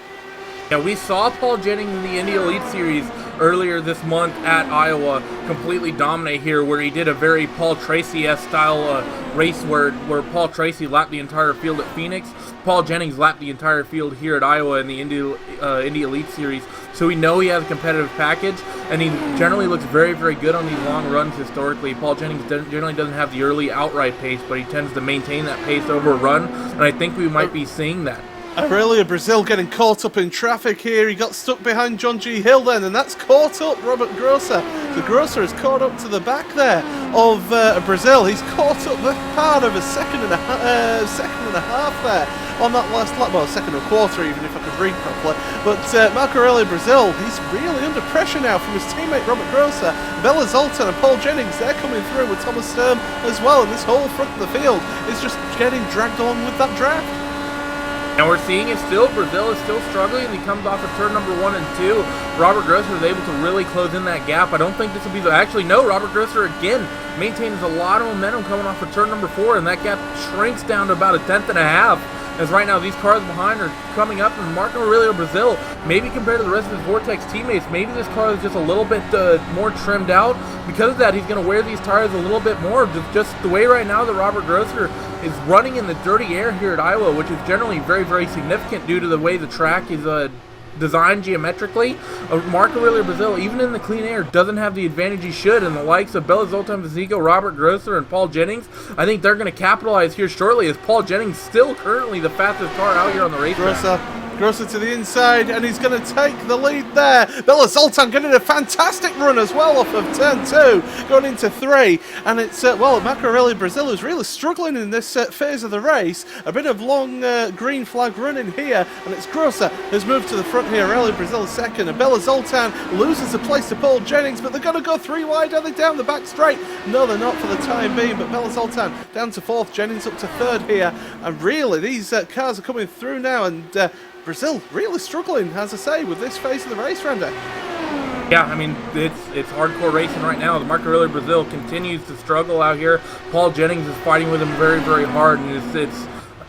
Yeah, we saw Paul Jennings in the Indy Elite Series earlier this month at Iowa completely dominate here, where he did a very Paul Tracy-esque style race where Paul Tracy lapped the entire field at Phoenix. Paul Jennings lapped the entire field here at Iowa in the Indy Elite Series. So we know he has a competitive package, and he generally looks very, very good on these long runs historically. Paul Jennings generally doesn't have the early outright pace, but he tends to maintain that pace over a run, and I think we might be seeing that. Aurelia Brazil getting caught up in traffic here. He got stuck behind John G. Hill then, and that's caught up Robert Grosser. So Grosser is caught up to the back there of Brazil. He's caught up the part of a second and a half there on that last lap. Well, second and a quarter, even if I could read properly. But Marco Aurelia Brazil, he's really under pressure now from his teammate Robert Grosser. Bella Zoltan and Paul Jennings, they're coming through with Thomas Sturm as well. And this whole front of the field is just getting dragged along with that draft. And we're seeing it still. Brazil is still struggling, and he comes off of turn number 1 and 2. Robert Grosser is able to really close in that gap. I don't think this will be the... Actually, no, Robert Grosser again maintains a lot of momentum coming off of turn number 4, and that gap shrinks down to about a 1/10 and a half. As right now, these cars behind are coming up, and Marco Aurelio Brazil, maybe compared to the rest of his Vortex teammates, maybe this car is just a little bit more trimmed out. Because of that, he's going to wear these tires a little bit more. Just the way right now that Robert Grosser is running in the dirty air here at Iowa, which is generally very, very significant due to the way the track is designed geometrically. Marco Aurelio Brazil, even in the clean air, doesn't have the advantage he should, and the likes of Bella Zoltan Vizico, Robert Grosser, and Paul Jennings, I think they're going to capitalize here shortly, as Paul Jennings still currently the fastest car out here on the racetrack. Grosser to the inside, and he's going to take the lead there. Bella Zoltan getting a fantastic run as well off of turn 2, going into 3. And it's, well, Marco Aurelio Brazil is really struggling in this phase of the race. A bit of long green flag running here, and it's Grosser who's moved to the front here. Aurelio Brazil second, and Bella Zoltan loses a place to Paul Jennings, but they're going to go 3 wide. Are they down the back straight? No, they're not for the time being, but Bella Zoltan down to 4th, Jennings up to 3rd here. And really, these cars are coming through now, and Brazil really struggling, as I say, with this phase of the race, Randy. Yeah, I mean, it's hardcore racing right now. The Marco Aurelio Brazil continues to struggle out here. Paul Jennings is fighting with him very, very hard, and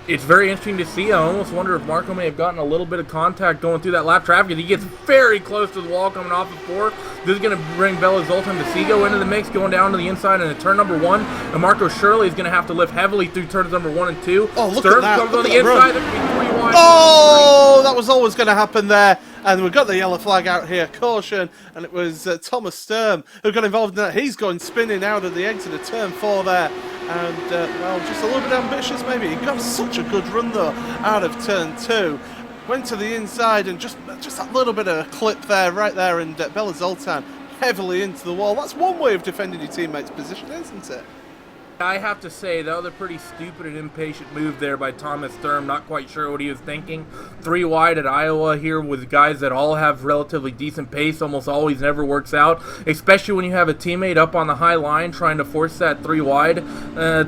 it's very interesting to see. I almost wonder if Marco may have gotten a little bit of contact going through that lap traffic. He gets very close to the wall coming off of 4. This is going to bring Bella Zoltan Vizico into the mix, going down to the inside into turn number 1. And Marco Shirley is going to have to lift heavily through turns number 1 and 2. Oh, look Sturm at that. comes Look on at the inside. run. There could be 3 wide. Oh, that was always going to happen there. And we've got the yellow flag out here, caution, and it was Thomas Sturm who got involved in that. He's going spinning out of the exit of turn 4 there. And, well, just a little bit ambitious maybe. He got such a good run, though, out of turn 2. Went to the inside and just that little bit of a clip there, right there, and Bella Zoltan heavily into the wall. That's one way of defending your teammate's position, isn't it? I have to say, that was a pretty stupid and impatient move there by Thomas Sturm. Not quite sure what he was thinking. 3 wide at Iowa here with guys that all have relatively decent pace. Almost always never works out, especially when you have a teammate up on the high line trying to force that 3 wide.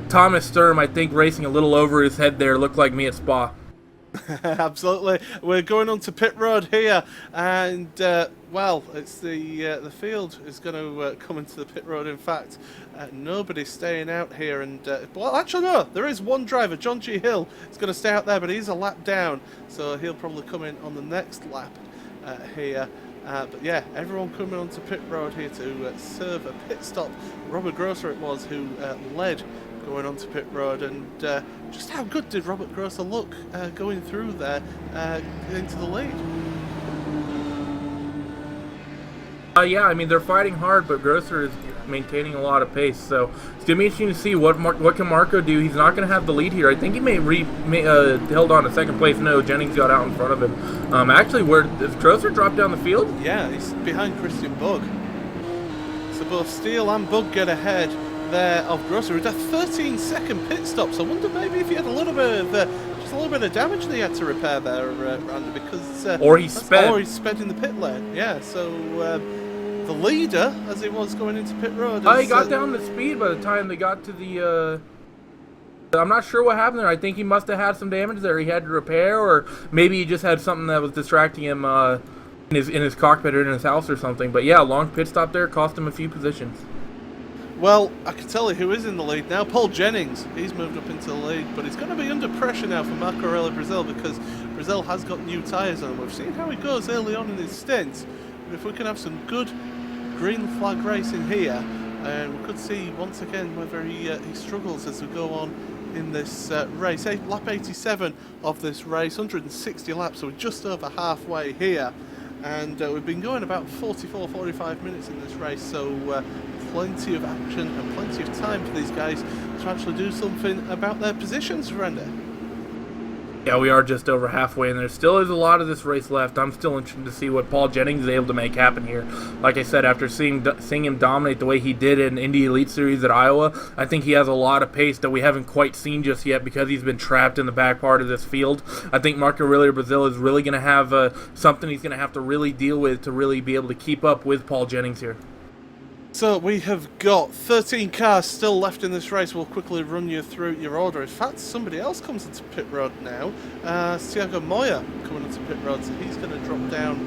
Thomas Sturm, I think, racing a little over his head there. Looked like me at Spa. Absolutely. We're going on to pit road here, and well, it's the field is going to come into the pit road. In fact, nobody's staying out here, and well, actually no, there is one driver, John G. Hill, is going to stay out there, but he's a lap down, so he'll probably come in on the next lap here. But yeah, everyone coming onto pit road here to serve a pit stop. Robert Grosser it was who led going onto pit road, and just how good did Robert Grosser look going through there into the lead? Yeah, I mean, they're fighting hard, but Grosser is maintaining a lot of pace, so it's going to be interesting to see what can Marco do. He's not going to have the lead here. I think he may held on to 2nd place. No, Jennings got out in front of him. Actually, where does Grosser drop down the field? Yeah, he's behind Christian Bug. So both Steele and Bug get ahead there of Grosser, who had a 13-second pit stop. So I wonder maybe if he had a little bit of just a little bit of damage that he had to repair there, Randy, because or he sped in the pit lane. Yeah, so the leader, as he was going into pit road, he got down the speed by the time they got to the. I'm not sure what happened there. I think he must have had some damage there. He had to repair, or maybe he just had something that was distracting him in his cockpit or in his house or something. But yeah, long pit stop there cost him a few positions. Well, I can tell you who is in the lead now. Paul Jennings. He's moved up into the lead, but he's going to be under pressure now for Marco Aurelio Brazil, because Brazil has got new tyres on. We've seen how he goes early on in his stint. But if we can have some good green flag racing here, and we could see once again whether he struggles as we go on in this race. Lap 87 of this race, 160 laps, so we're just over halfway here, and we've been going about 45 minutes in this race, so plenty of action and plenty of time for these guys to actually do something about their positions, Randy. Yeah, we are just over halfway, and there still is a lot of this race left. I'm still interested to see what Paul Jennings is able to make happen here. Like I said, after seeing him dominate the way he did in Indy Elite Series at Iowa, I think he has a lot of pace that we haven't quite seen just yet because he's been trapped in the back part of this field. I think Marco Aurelio Brazil is really going to have something he's going to have to really deal with to really be able to keep up with Paul Jennings here. So we have got 13 cars still left in this race. We'll quickly run you through your order. In fact, somebody else comes into pit road now. Thiago Moya coming into pit road, so he's going to drop down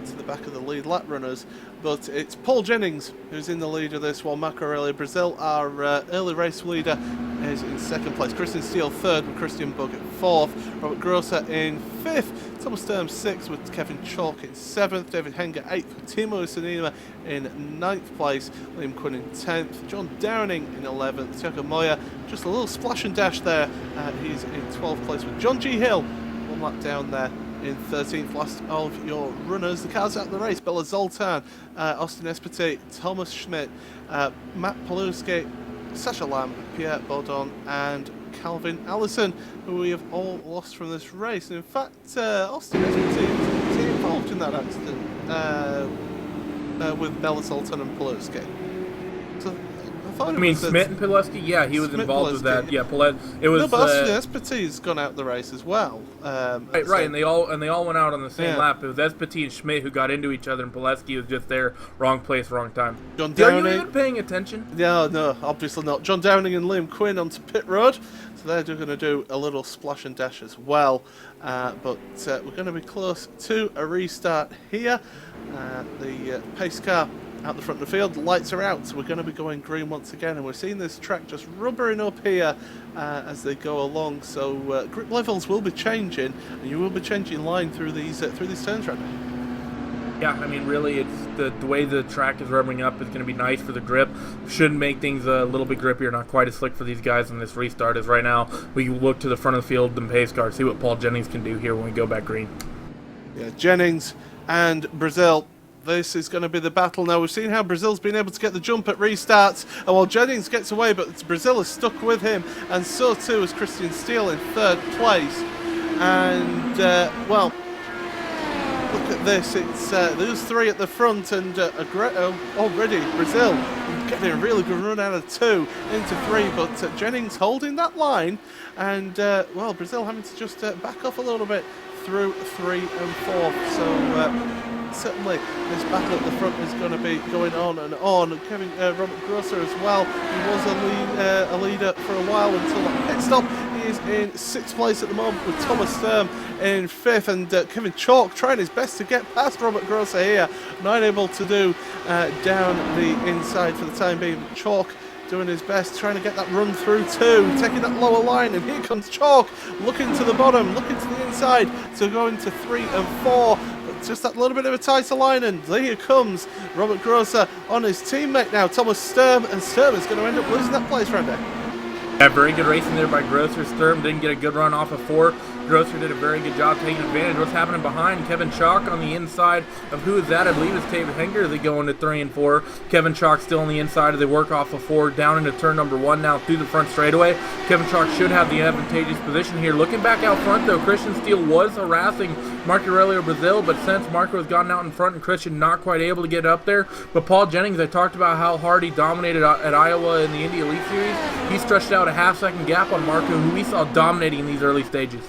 to the back of the lead lap runners. But it's Paul Jennings who's in the lead of this, while Marco Aurelio Brazil, our early race leader, is in second place. Christian Steele third, with Christian Bug at fourth. Robert Grosser in fifth. Thomas Sturm sixth, with Kevin Chalk in seventh. David Henger eighth, with Timo Isanema in ninth place. Liam Quinn in 10th. John Downing in 11th. Thiago Moya, just a little splash and dash there. He's in 12th place, with John G. Hill one lap down there in 13th. Last of your runners, the cars out of the race: Bella Zoltan, Austin Espetit, Thomas Schmidt, Matt Paluski, Sasha Lamb, Pierre Baudon, and Calvin Allison, who we have all lost from this race. And in fact, Austin Espetit was involved in that accident with Bella Zoltan and Paluski. So You mean Smith and Pileski? Yeah, he was involved with that. Yeah, it was. No, but Austin Espetee's gone out the race as well. Right, and they all went out on the same lap. It was Espetit and Schmidt who got into each other, and Pileski was just there, wrong place, wrong time. John Downing. Are you even paying attention? No, obviously not. John Downing and Liam Quinn onto pit road, so they're going to do a little splash and dash as well. But we're going to be close to a restart here. The pace car out the front of the field, the lights are out, so we're going to be going green once again, and we're seeing this track just rubbering up here as they go along, so grip levels will be changing, and you will be changing line through these turns right now. Yeah, I mean, really, it's the way the track is rubbering up is going to be nice for the grip. Should make things a little bit grippier, not quite as slick for these guys in this restart as right now. We look to the front of the field and pace car, see what Paul Jennings can do here when we go back green. Yeah, Jennings and Brazil. This is going to be the battle now. We've seen how Brazil's been able to get the jump at restarts, and while Jennings gets away, but Brazil is stuck with him, and so too is Christian Steele in third place. And, well, look at this. It's those three at the front, and already Brazil getting a really good run out of 2 into 3, but Jennings holding that line, and, well, Brazil having to just back off a little bit through 3 and 4. So, certainly this battle at the front is going to be going on and on. Robert Grosser as well, he was a leader for a while until that pit stop. He is in 6th place at the moment, with Thomas Sturm in 5th, and Kevin Chalk trying his best to get past Robert Grosser here, not able to do down the inside for the time being. Chalk doing his best, trying to get that run through 2, taking that lower line, and here comes Chalk, looking to the bottom, looking to the inside, to go into 3 and 4. Just that little bit of a tighter line, and here comes Robert Grosser on his teammate now, Thomas Sturm, and Sturm is going to end up losing that place right there. Yeah, very good racing there by Grosser. Sturm didn't get a good run off of 4. Grosser did a very good job taking advantage. What's happening behind? Kevin Chalk on the inside of who is that? I believe it's David Henger. They go into 3 and 4. Kevin Chalk still on the inside as they work off of 4 down into turn number 1 now through the front straightaway. Kevin Chalk should have the advantageous position here. Looking back out front though, Christian Steele was harassing Marco Aurelio Brazil, but since Marco has gotten out in front and Christian not quite able to get up there, but Paul Jennings, I talked about how hard he dominated at Iowa in the Indy Elite Series. He stretched out a half-second gap on Marco, who we saw dominating in these early stages.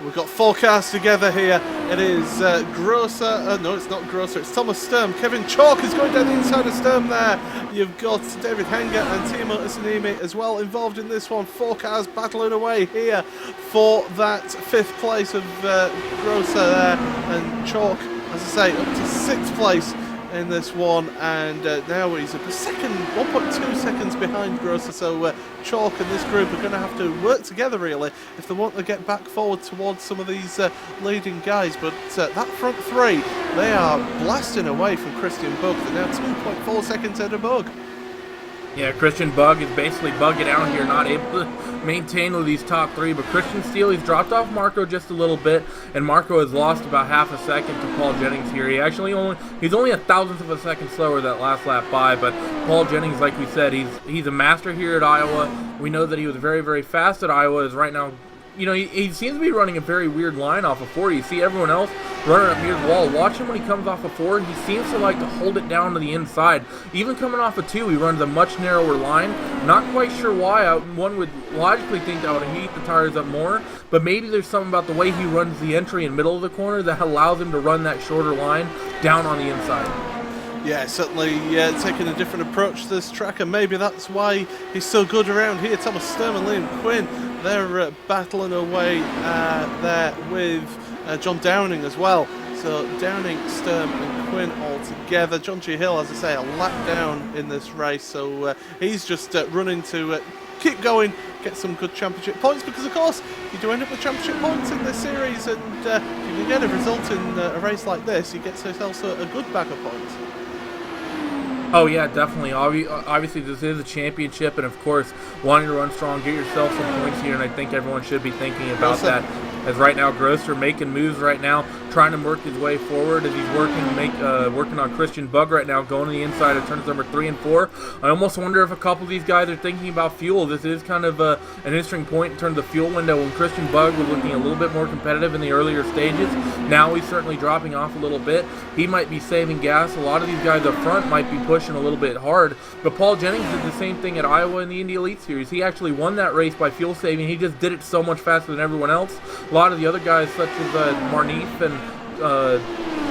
We've got four cars together here. It is Grosser, no it's not Grosser, it's Thomas Sturm. Kevin Chalk is going down the inside of Sturm there. You've got David Henger and Timo Isanimi as well involved in this one. Four cars battling away here for that 5th place of Grosser there. And Chalk, as I say, up to 6th place in this one, and now he's a second, 1.2 seconds behind Grosser, so Chalk and this group are going to have to work together really if they want to get back forward towards some of these leading guys. But that front three, they are blasting away from Christian Bug. They're now 2.4 seconds ahead of Bug. Yeah, Christian Bug is basically bugging out here, not able to maintain with these top three. But Christian Steele, he's dropped off Marco just a little bit, and Marco has lost about half a second to Paul Jennings here. He's only a thousandth of a second slower that last lap by. But Paul Jennings, like we said, he's a master here at Iowa. We know that he was very, very fast at Iowa. Is right now, you know, he seems to be running a very weird line off of 4. You see everyone else running up near the wall. Watch him when he comes off of 4. He seems to like to hold it down to the inside. Even coming off of 2, he runs a much narrower line. Not quite sure why. One would logically think that would heat the tires up more, but maybe there's something about the way he runs the entry in middle of the corner that allows him to run that shorter line down on the inside. Yeah, certainly taking a different approach to this track, and maybe that's why he's so good around here. Thomas Sturm and Liam Quinn, they're battling away there with John Downing as well. So Downing, Sturm and Quinn all together. John G. Hill, as I say, a lap down in this race, so he's just running to keep going, get some good championship points, because of course you do end up with championship points in this series, and if you can get a result in a race like this, you get yourself a good bag of points. Oh yeah, definitely. Obviously, this is a championship, and of course, wanting to run strong, get yourself some points here, and I think everyone should be thinking about that. As right now, Grosser making moves right now, trying to work his way forward as he's working on Christian Bug right now, going to the inside of turns number 3 and 4. I almost wonder if a couple of these guys are thinking about fuel. This is kind of an interesting point in terms of the fuel window. When Christian Bug was looking a little bit more competitive in the earlier stages, now he's certainly dropping off a little bit. He might be saving gas. A lot of these guys up front might be pushing a little bit hard, but Paul Jennings did the same thing at Iowa in the Indy Elite Series. He actually won that race by fuel saving. He just did it so much faster than everyone else. A lot of the other guys, such as Marneef and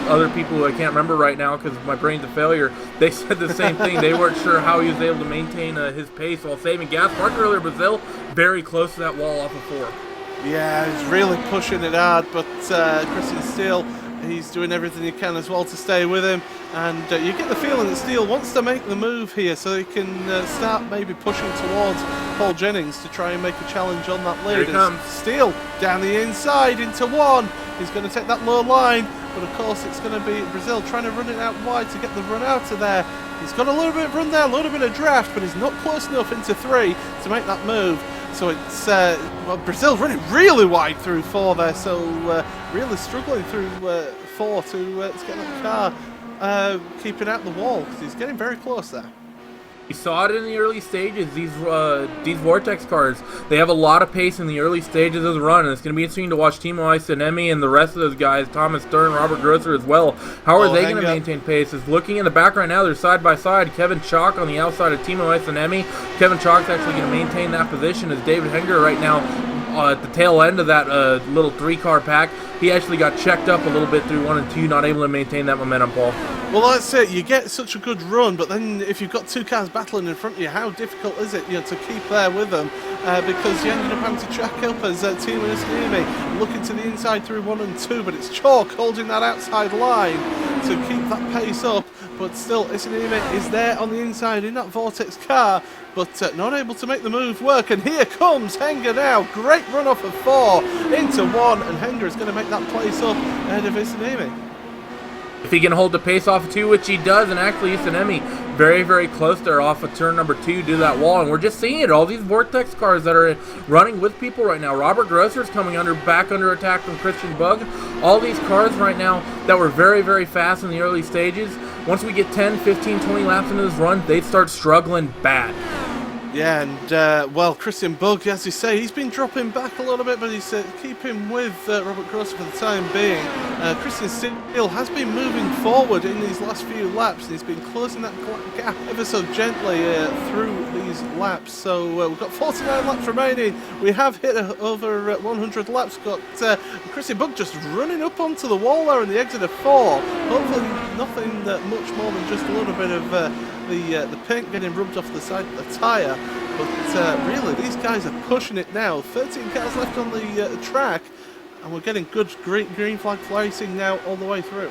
other people who I can't remember right now because my brain's a failure, they said the same thing. They weren't sure how he was able to maintain his pace while saving gas. Marco Aurelio Brazil, very close to that wall off of 4. Yeah, he's really pushing it hard, but Christian Steele, he's doing everything he can as well to stay with him, and you get the feeling that Steele wants to make the move here so he can start maybe pushing towards Paul Jennings to try and make a challenge on that lead. Here he comes. Steele down the inside into 1. He's going to take that low line, but of course it's going to be Brazil trying to run it out wide to get the run out of there. He's got a little bit of run there, a little bit of draft, but he's not close enough into 3 to make that move. So it's Brazil's running really wide through 4 there, so really struggling through 4 to get that car keeping out the wall, because he's getting very close there. We saw it in the early stages. These Vortex cars, they have a lot of pace in the early stages of the run, and it's going to be interesting to watch Timo Isanemi and the rest of those guys, Thomas Stern, Robert Grosser as well. How are they going to maintain pace? Is looking in the back right now, they're side by side. Kevin Chalk on the outside of Timo Isanemi. Kevin Chalk's actually going to maintain that position as David Henger right now at the tail end of that little 3-car pack. He actually got checked up a little bit through 1 and 2, not able to maintain that momentum, Paul. Well, that's it. You get such a good run, but then if you've got 2 cars battling in front of you, how difficult is it, to keep there with them? Because you ended up having to track up as Timo Isanemi looking to the inside through 1 and 2, but it's Chalk holding that outside line to keep that pace up. But still, Isanemi is there on the inside in that Vortex car, but not able to make the move work. And here comes Henger now. Great run off of 4 into 1, and Henger is going to make that place up ahead of Isanemi. If he can hold the pace off of 2, which he does, and actually Isanemi very, very close there off of turn number 2 to that wall, and we're just seeing it. All these Vortex cars that are running with people right now. Robert Grosser's coming back under attack from Christian Bug. All these cars right now that were very, very fast in the early stages, once we get 10, 15, 20 laps into this run, they start struggling bad. Yeah, and well, Christian Bugg, as you say, he's been dropping back a little bit, but he's keeping with Robert Grosser for the time being. Christian Steele has been moving forward in these last few laps, and he's been closing that gap ever so gently through these laps. So we've got 49 laps remaining. We have hit over 100 laps. Got Christian Bugg just running up onto the wall there in the exit of 4. Hopefully nothing much more than just a little bit of the paint getting rubbed off the side of the tyre. But really, these guys are pushing it now. 13 cars left on the track, and we're getting good green flag racing now all the way through.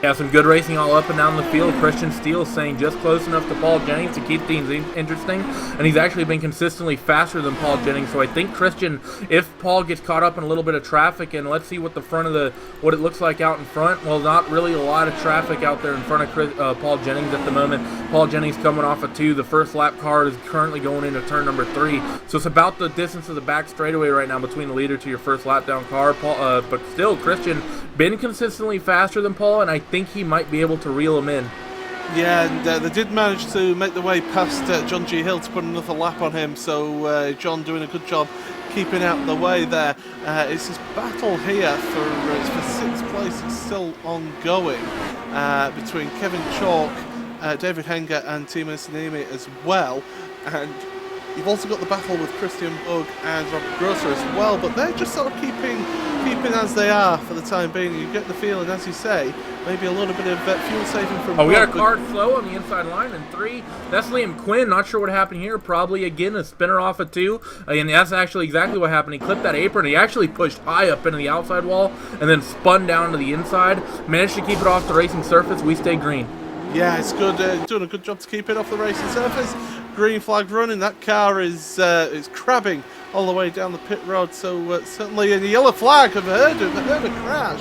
Yeah, some good racing all up and down the field. Christian Steele saying just close enough to Paul Jennings to keep things interesting, and he's actually been consistently faster than Paul Jennings. So I think Christian, if Paul gets caught up in a little bit of traffic, and let's see what the front of what it looks like out in front. Well, not really a lot of traffic out there in front of Paul Jennings at the moment. Paul Jennings coming off of 2. The first lap car is currently going into turn number 3. So it's about the distance of the back straightaway right now between the leader to your first lap down car. But still, Christian been consistently faster than Paul, and I think he might be able to reel him in. Yeah, and they did manage to make the way past John G. Hill to put another lap on him, so John doing a good job keeping out the way there. It's this battle here for 6th place. It's still ongoing between Kevin Chalk, David Henger and Timo Sinimi as well, and you've also got the battle with Christian Bugg and Robert Grosser as well, but they're just sort of keeping as they are for the time being. You get the feeling, as you say, maybe a little bit of fuel saving from we got a car slow on the inside line in 3. That's Liam Quinn. Not sure what happened here. Probably, again, a spinner off of 2. And that's actually exactly what happened. He clipped that apron. He actually pushed high up into the outside wall and then spun down to the inside. Managed to keep it off the racing surface. We stay green. Yeah, it's good. Doing a good job to keep it off the racing surface. Green flag running. That car is crabbing all the way down the pit road. So certainly in the yellow flag. I've heard a crash.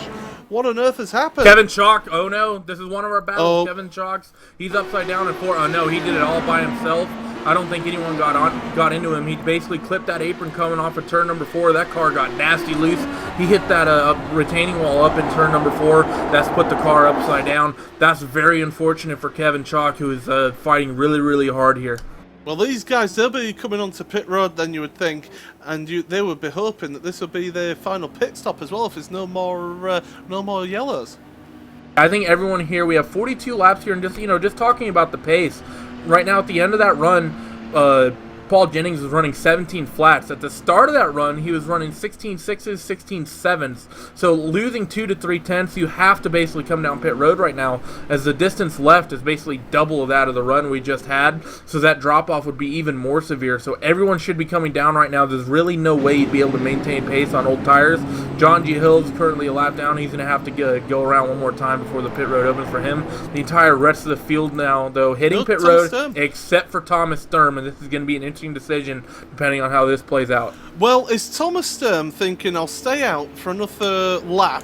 What on earth has happened? Kevin Chalk. Oh no, this is one of our battles. Kevin Chalk's. He's upside down in 4. Oh no, he did it all by himself. I don't think anyone got into him. He basically clipped that apron coming off of turn number 4. That car got nasty loose. He hit that retaining wall up in turn number 4. That's put the car upside down. That's very unfortunate for Kevin Chalk, who is fighting really, really hard here. Well, these guys, they'll be coming onto pit road then, you would think, and they would be hoping that this would be their final pit stop as well if there's no more yellows. I think everyone here, we have 42 laps here, and just talking about the pace. Right now, at the end of that run, Paul Jennings was running 17 flats. At the start of that run, he was running 16 sixes, 16 sevens. So losing 2 to 3 tenths, you have to basically come down pit road right now, as the distance left is basically double of that of the run we just had. So that drop-off would be even more severe. So everyone should be coming down right now. There's really no way you'd be able to maintain pace on old tires. John G. Hill is currently a lap down. He's going to have to go around one more time before the pit road opens for him. The entire rest of the field now, though, hitting pit road, except for Thomas Sturm, and this is going to be an interesting decision depending on how this plays out. Well, is Thomas Sturm thinking I'll stay out for another lap,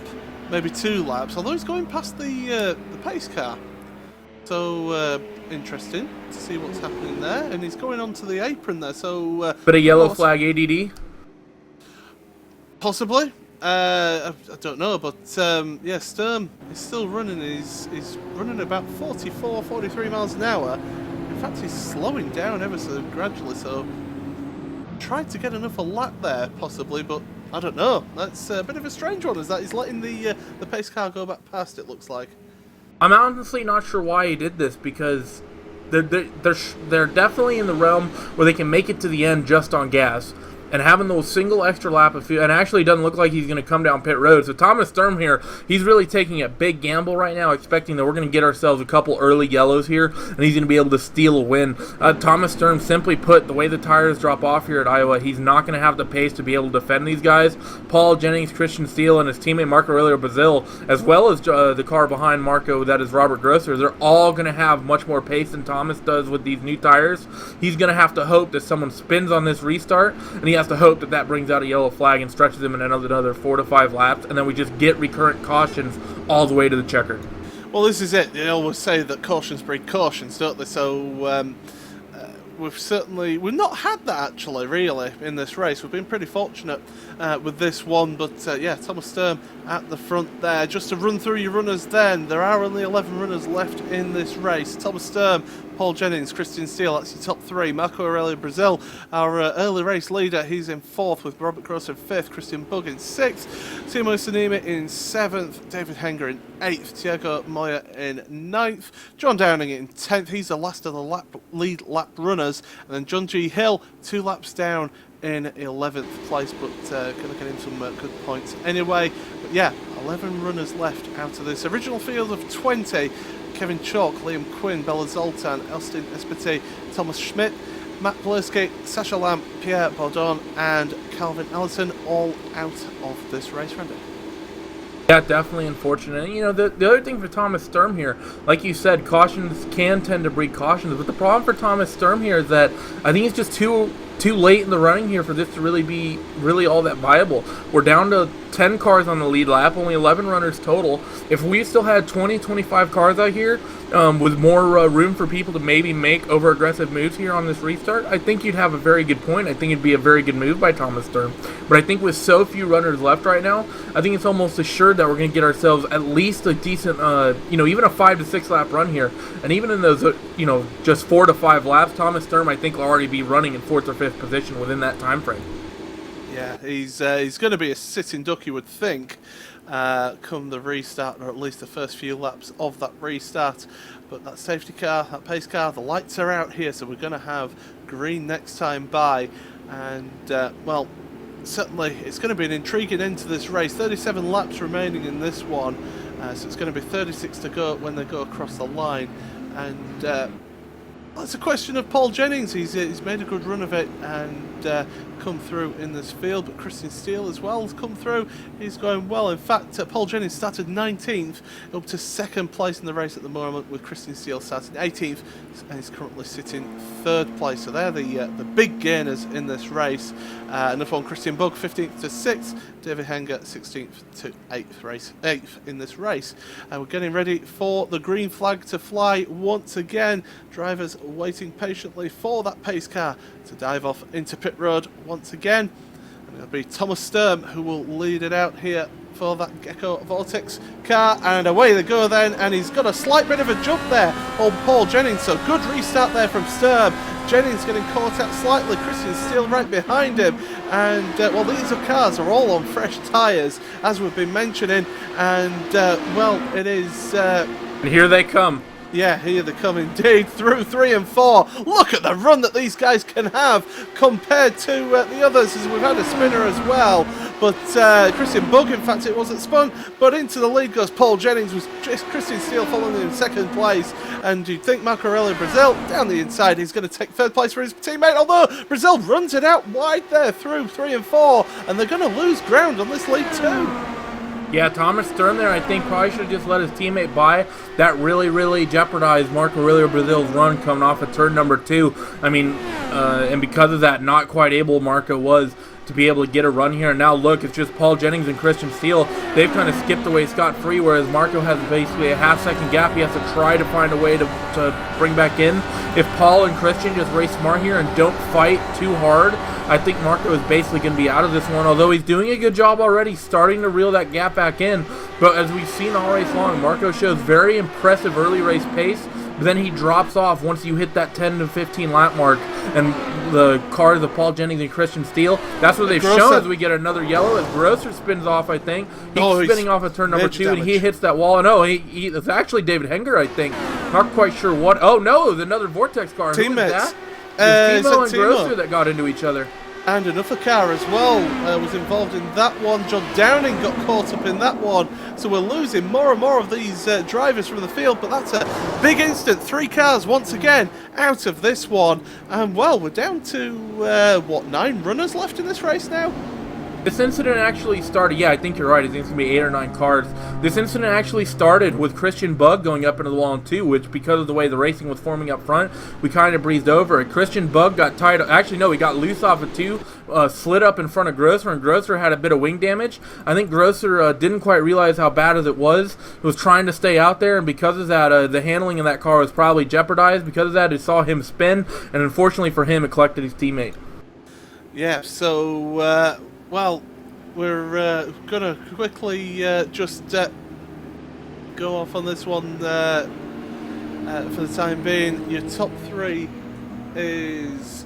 maybe 2 laps, although he's going past the pace car? So interesting to see what's happening there, and he's going onto the apron there. So but a yellow flag ADD? Possibly. I don't know, but yeah, Sturm is still running. He's running about 44, 43 miles an hour. In fact, he's slowing down ever so gradually, so tried to get another lap there, possibly, but I don't know. That's a bit of a strange one, is that he's letting the pace car go back past, it looks like. I'm honestly not sure why he did this, because they're definitely in the realm where they can make it to the end just on gas. And having those single extra lap of fuel, and actually doesn't look like he's going to come down pit road. So Thomas Sturm here, he's really taking a big gamble right now, expecting that we're going to get ourselves a couple early yellows here, and he's going to be able to steal a win. Thomas Sturm, simply put, the way the tires drop off here at Iowa, he's not going to have the pace to be able to defend these guys. Paul Jennings, Christian Steele, and his teammate Marco Aurelio Brazil, as well as the car behind Marco, that is Robert Grosser, they're all going to have much more pace than Thomas does with these new tires. He's going to have to hope that someone spins on this restart, and he has to hope that brings out a yellow flag and stretches him in another 4 to 5 laps, and then we just get recurrent cautions all the way to the checkered. Well, this is it. They always say that cautions breed cautions, don't they? So we've not had that actually, really, in this race. We've been pretty fortunate with this one, but yeah, Thomas Sturm at the front there. Just to run through your runners then, there are only 11 runners left in this race. Thomas Sturm Paul Jennings, Christian Steele, that's your top three. Marco Aurelio Brazil, our early race leader, he's in fourth with Robert Gross in fifth, Christian Bugg in sixth, Timo Tsunoda in seventh, David Henger in eighth, Thiago Moya in ninth, John Downing in 10th, he's the last of the lead lap runners, and then John G. Hill, 2 laps down in 11th place, but going to get in some good points anyway. But yeah, 11 runners left out of this original field of 20. Kevin Chalk, Liam Quinn, Bella Zoltan, Elstin Espiti, Thomas Schmidt, Matt Poleski, Sasha Lamb, Pierre Baudon and Calvin Allison all out of this race, Randy. Yeah, definitely unfortunate. You know, the other thing for Thomas Sturm here, like you said, cautions can tend to breed cautions, but the problem for Thomas Sturm here is that I think it's just too late in the running here for this to really be all that viable. We're down to 10 cars on the lead lap, only 11 runners total. If we still had 20-25 cars out here with more room for people to maybe make over-aggressive moves here on this restart, I think you'd have a very good point. I think it'd be a very good move by Thomas Sturm. But I think with so few runners left right now, I think it's almost assured that we're going to get ourselves at least a decent, even a 5 to 6 lap run here. And even in those, just 4 to 5 laps, Thomas Sturm, I think, will already be running in 4th or 5th position within that time frame. Yeah, he's going to be a sitting duck, you would think, come the restart, or at least the first few laps of that restart. But that safety car, that pace car, the lights are out here, so we're going to have green next time by. And, well, certainly it's going to be an intriguing end to this race. 37 laps remaining in this one, so it's going to be 36 to go when they go across the line. And it's a question of Paul Jennings. He's made a good run of it and come through in this field, but Christian Steele as well has come through. He's going well. In fact, Paul Jennings started 19th up to 2nd place in the race at the moment, with Christian Steele starting 18th, and he's currently sitting 3rd place. So they're the big gainers in this race. Another one, Christian Bugg, 15th to 6th, David Henger 16th to 8th in this race. We're getting ready for the green flag to fly once again. Drivers waiting patiently for that pace car to dive off into pit road once again. And it'll be Thomas Sturm who will lead it out here for that Gecko Vortex car, and away they go then, and he's got a slight bit of a jump there on Paul Jennings, so good restart there from Sturm. Jennings getting caught out slightly, Christian Steele right behind him, and well, these cars are all on fresh tyres, as we've been mentioning, and well, it is and here they come. Yeah, here they come indeed, through 3 and 4. Look at the run that these guys can have compared to the others, as we've had a spinner as well. But Christian Bugg, in fact, it wasn't spun, but into the lead goes Paul Jennings, with Christian Steele following in 2nd place. And you'd think Marco Aurelio Brazil, down the inside, he's going to take 3rd place for his teammate, although Brazil runs it out wide there through 3 and 4, and they're going to lose ground on this lead too. Yeah, Thomas Sturm there, I think, probably should have just let his teammate by. That really jeopardized Marco Aurelio Brazil's run coming off of turn number 2. I mean, and because of that, not quite able Marco was to be able to get a run here. And now look, it's just Paul Jennings and Christian Steele. They've kind of skipped away scot-free, whereas Marco has basically a half-second gap. He has to try to find a way to bring back in. If Paul and Christian just race smart here and don't fight too hard, I think Marco is basically going to be out of this one, although he's doing a good job already starting to reel that gap back in. But as we've seen all race long, Marco shows very impressive early race pace, but then he drops off once you hit that 10 to 15 lap mark. And the cars of Paul Jennings and Christian Steele, that's what they've shown as we get another yellow, as Grosser spins off, I think. He's spinning off at turn number 2, and he hits that wall. And it's actually David Henger, I think. Not quite sure what. Oh, no, it was another Vortex car. Teammates. Who was that? Timo and Grosser that got into each other. And another car as well was involved in that one. John Downing got caught up in that one. So we're losing more and more of these drivers from the field. But that's a big instant. 3 cars once again out of this one. And well, we're down to, 9 runners left in this race now? This incident actually started, yeah, I think you're right, I think it's going to be 8 or 9 cars. This incident actually started with Christian Bugg going up into the wall in 2, which because of the way the racing was forming up front, we kind of breezed over it. Christian Bugg got tied up, actually no, he got loose off of 2, slid up in front of Grosser, and Grosser had a bit of wing damage. I think Grosser didn't quite realize how bad as it was trying to stay out there, and because of that, the handling of that car was probably jeopardized. Because of that, it saw him spin, and unfortunately for him, it collected his teammate. Yeah, so, well, we're going to quickly just go off on this one for the time being. Your top three is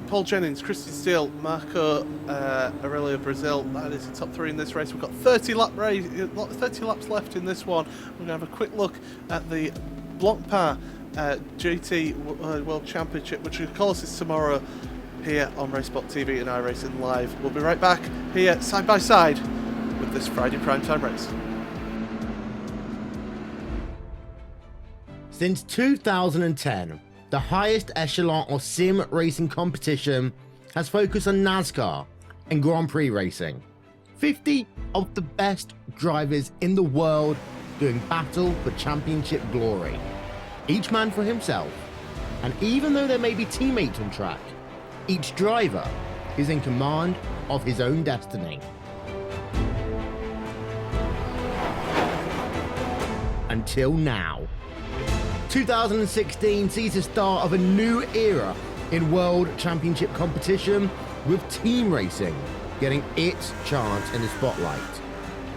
Paul Jennings, Christian Steele, Marco Aurelio Brazil. That is the top three in this race. We've got 30 laps left in this one. We're going to have a quick look at the Blancpain GT World Championship, which of course is tomorrow here on RaceSpotTV and iRacingLive. We'll be right back here side by side with this Friday primetime race. Since 2010, the highest echelon of sim racing competition has focused on NASCAR and Grand Prix racing. 50 of the best drivers in the world doing battle for championship glory. Each man for himself, and even though there may be teammates on track, each driver is in command of his own destiny. Until now. 2016 sees the start of a new era in World Championship competition, with team racing getting its chance in the spotlight.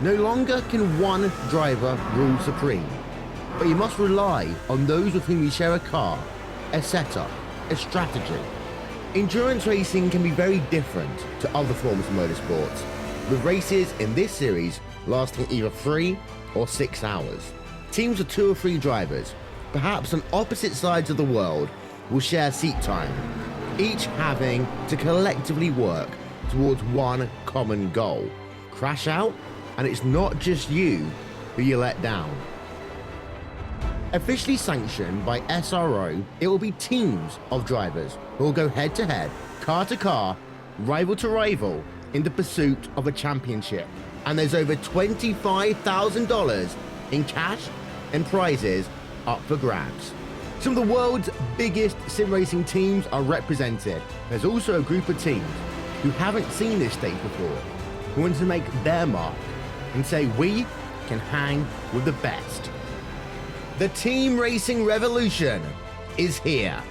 No longer can one driver rule supreme, but you must rely on those with whom you share a car, a setup, a strategy. Endurance racing can be very different to other forms of motorsports, with races in this series lasting either 3 or 6 hours. Teams of 2 or 3 drivers, perhaps on opposite sides of the world, will share seat time, each having to collectively work towards one common goal. Crash out, and it's not just you who you let down. Officially sanctioned by SRO, it will be teams of drivers who will go head to head, car to car, rival to rival, in the pursuit of a championship. And there's over $25,000 in cash and prizes up for grabs. Some of the world's biggest sim racing teams are represented. There's also a group of teams who haven't seen this stage before, who want to make their mark and say we can hang with the best. The team racing revolution is here.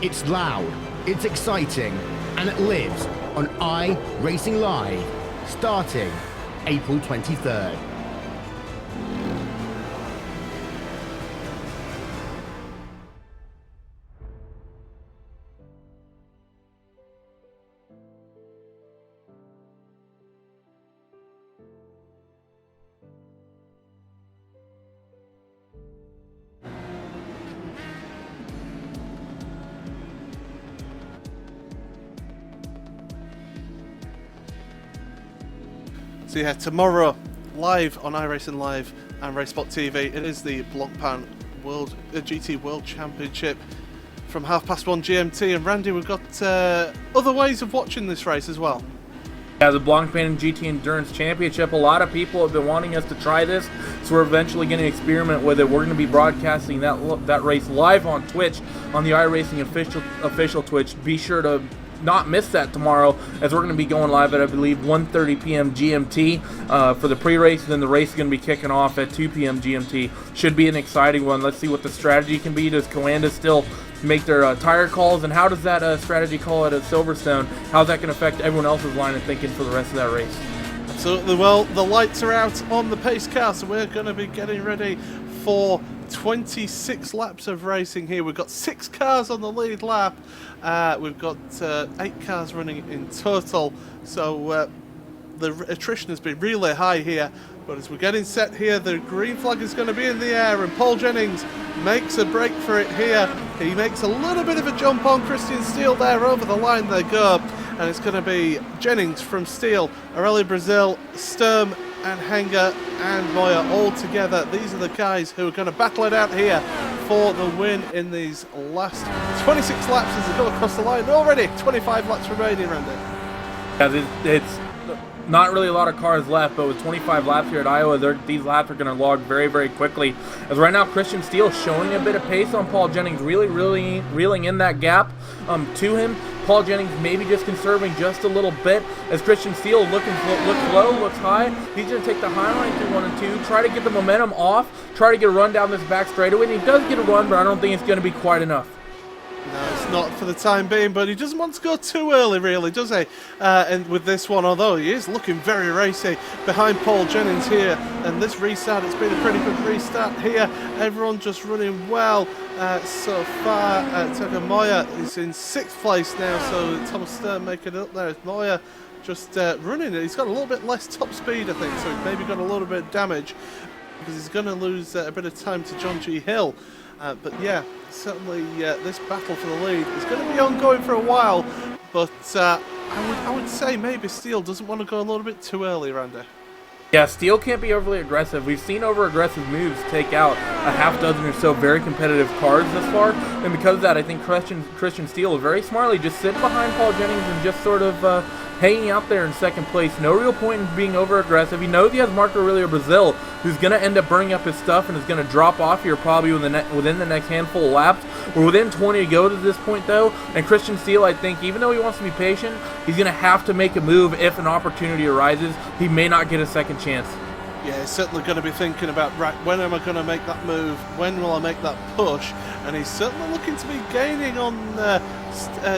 It's loud, it's exciting, and it lives on iRacingLive, starting April 23rd. So yeah, tomorrow, live on iRacingLive and RaceSpotTV, it is the Blancpain GT World Championship from 1:30 GMT. And Randy, we've got other ways of watching this race as well. Yeah, the Blancpain GT Endurance Championship, a lot of people have been wanting us to try this, so we're eventually going to experiment with it. We're going to be broadcasting that race live on Twitch, on the iRacing official Twitch. Be sure to not miss that tomorrow, as we're going to be going live at, I believe, 1:30 p.m. GMT for the pre-race, and then the race is going to be kicking off at 2 p.m. GMT. Should be an exciting one. Let's see what the strategy can be. Does Coanda still make their tire calls, and how does that strategy call at Silverstone, how's that going to affect everyone else's line of thinking for the rest of that race? Absolutely. Well, the lights are out on the pace car, so we're going to be getting ready for 26 laps of racing here. We've got 6 cars on the lead lap. We've got 8 cars running in total, so the attrition has been really high here. But as we're getting set here, the green flag is going to be in the air, and Paul Jennings makes a break for it here. He makes a little bit of a jump on Christian Steele there. Over the line they go, and it's going to be Jennings from Steele, Aurelio Brazil, Sturm and Henger and Moyer all together. These are the guys who are going to battle it out here for the win in these last 26 laps as they go across the line. Already 25 laps remaining, Randy. Yeah, it's not really a lot of cars left, but with 25 laps here at Iowa, these laps are going to log very, very quickly. As right now, Christian Steele showing a bit of pace on Paul Jennings, really reeling in that gap to him. Paul Jennings maybe just conserving just a little bit, as Christian Steele looks low, looks high. He's going to take the high line through 1 and 2, try to get the momentum off, try to get a run down this back straightaway, and he does get a run, but I don't think it's going to be quite enough. No, it's not for the time being, but he doesn't want to go too early, really, does he? And with this one, although he is looking very racy behind Paul Jennings here, and this restart, it's been a pretty good restart here. Everyone just running well so far. Tiago Moya is in 6th place now, so Thomas Stern making it up there. Moya just running it. He's got a little bit less top speed, I think, so he's maybe got a little bit of damage because he's going to lose a bit of time to John G. Hill. But yeah, certainly this battle for the lead is going to be ongoing for a while, but I would say maybe Steele doesn't want to go a little bit too early, Randy. Yeah, Steele can't be overly aggressive. We've seen over-aggressive moves take out a half dozen or so very competitive cars thus far, and because of that, I think Christian Steele very smartly just sitting behind Paul Jennings and just sort of hanging out there in 2nd place. No real point in being over-aggressive. He knows he has Marco Aurelio Brazil, who's going to end up burning up his stuff and is going to drop off here probably within the next handful of laps. We're within 20 to go to this point, though, and Christian Steele, I think, even though he wants to be patient, he's going to have to make a move if an opportunity arises. He may not get a second chance. Yeah, he's certainly going to be thinking about, right, when am I going to make that move? When will I make that push? And he's certainly looking to be gaining on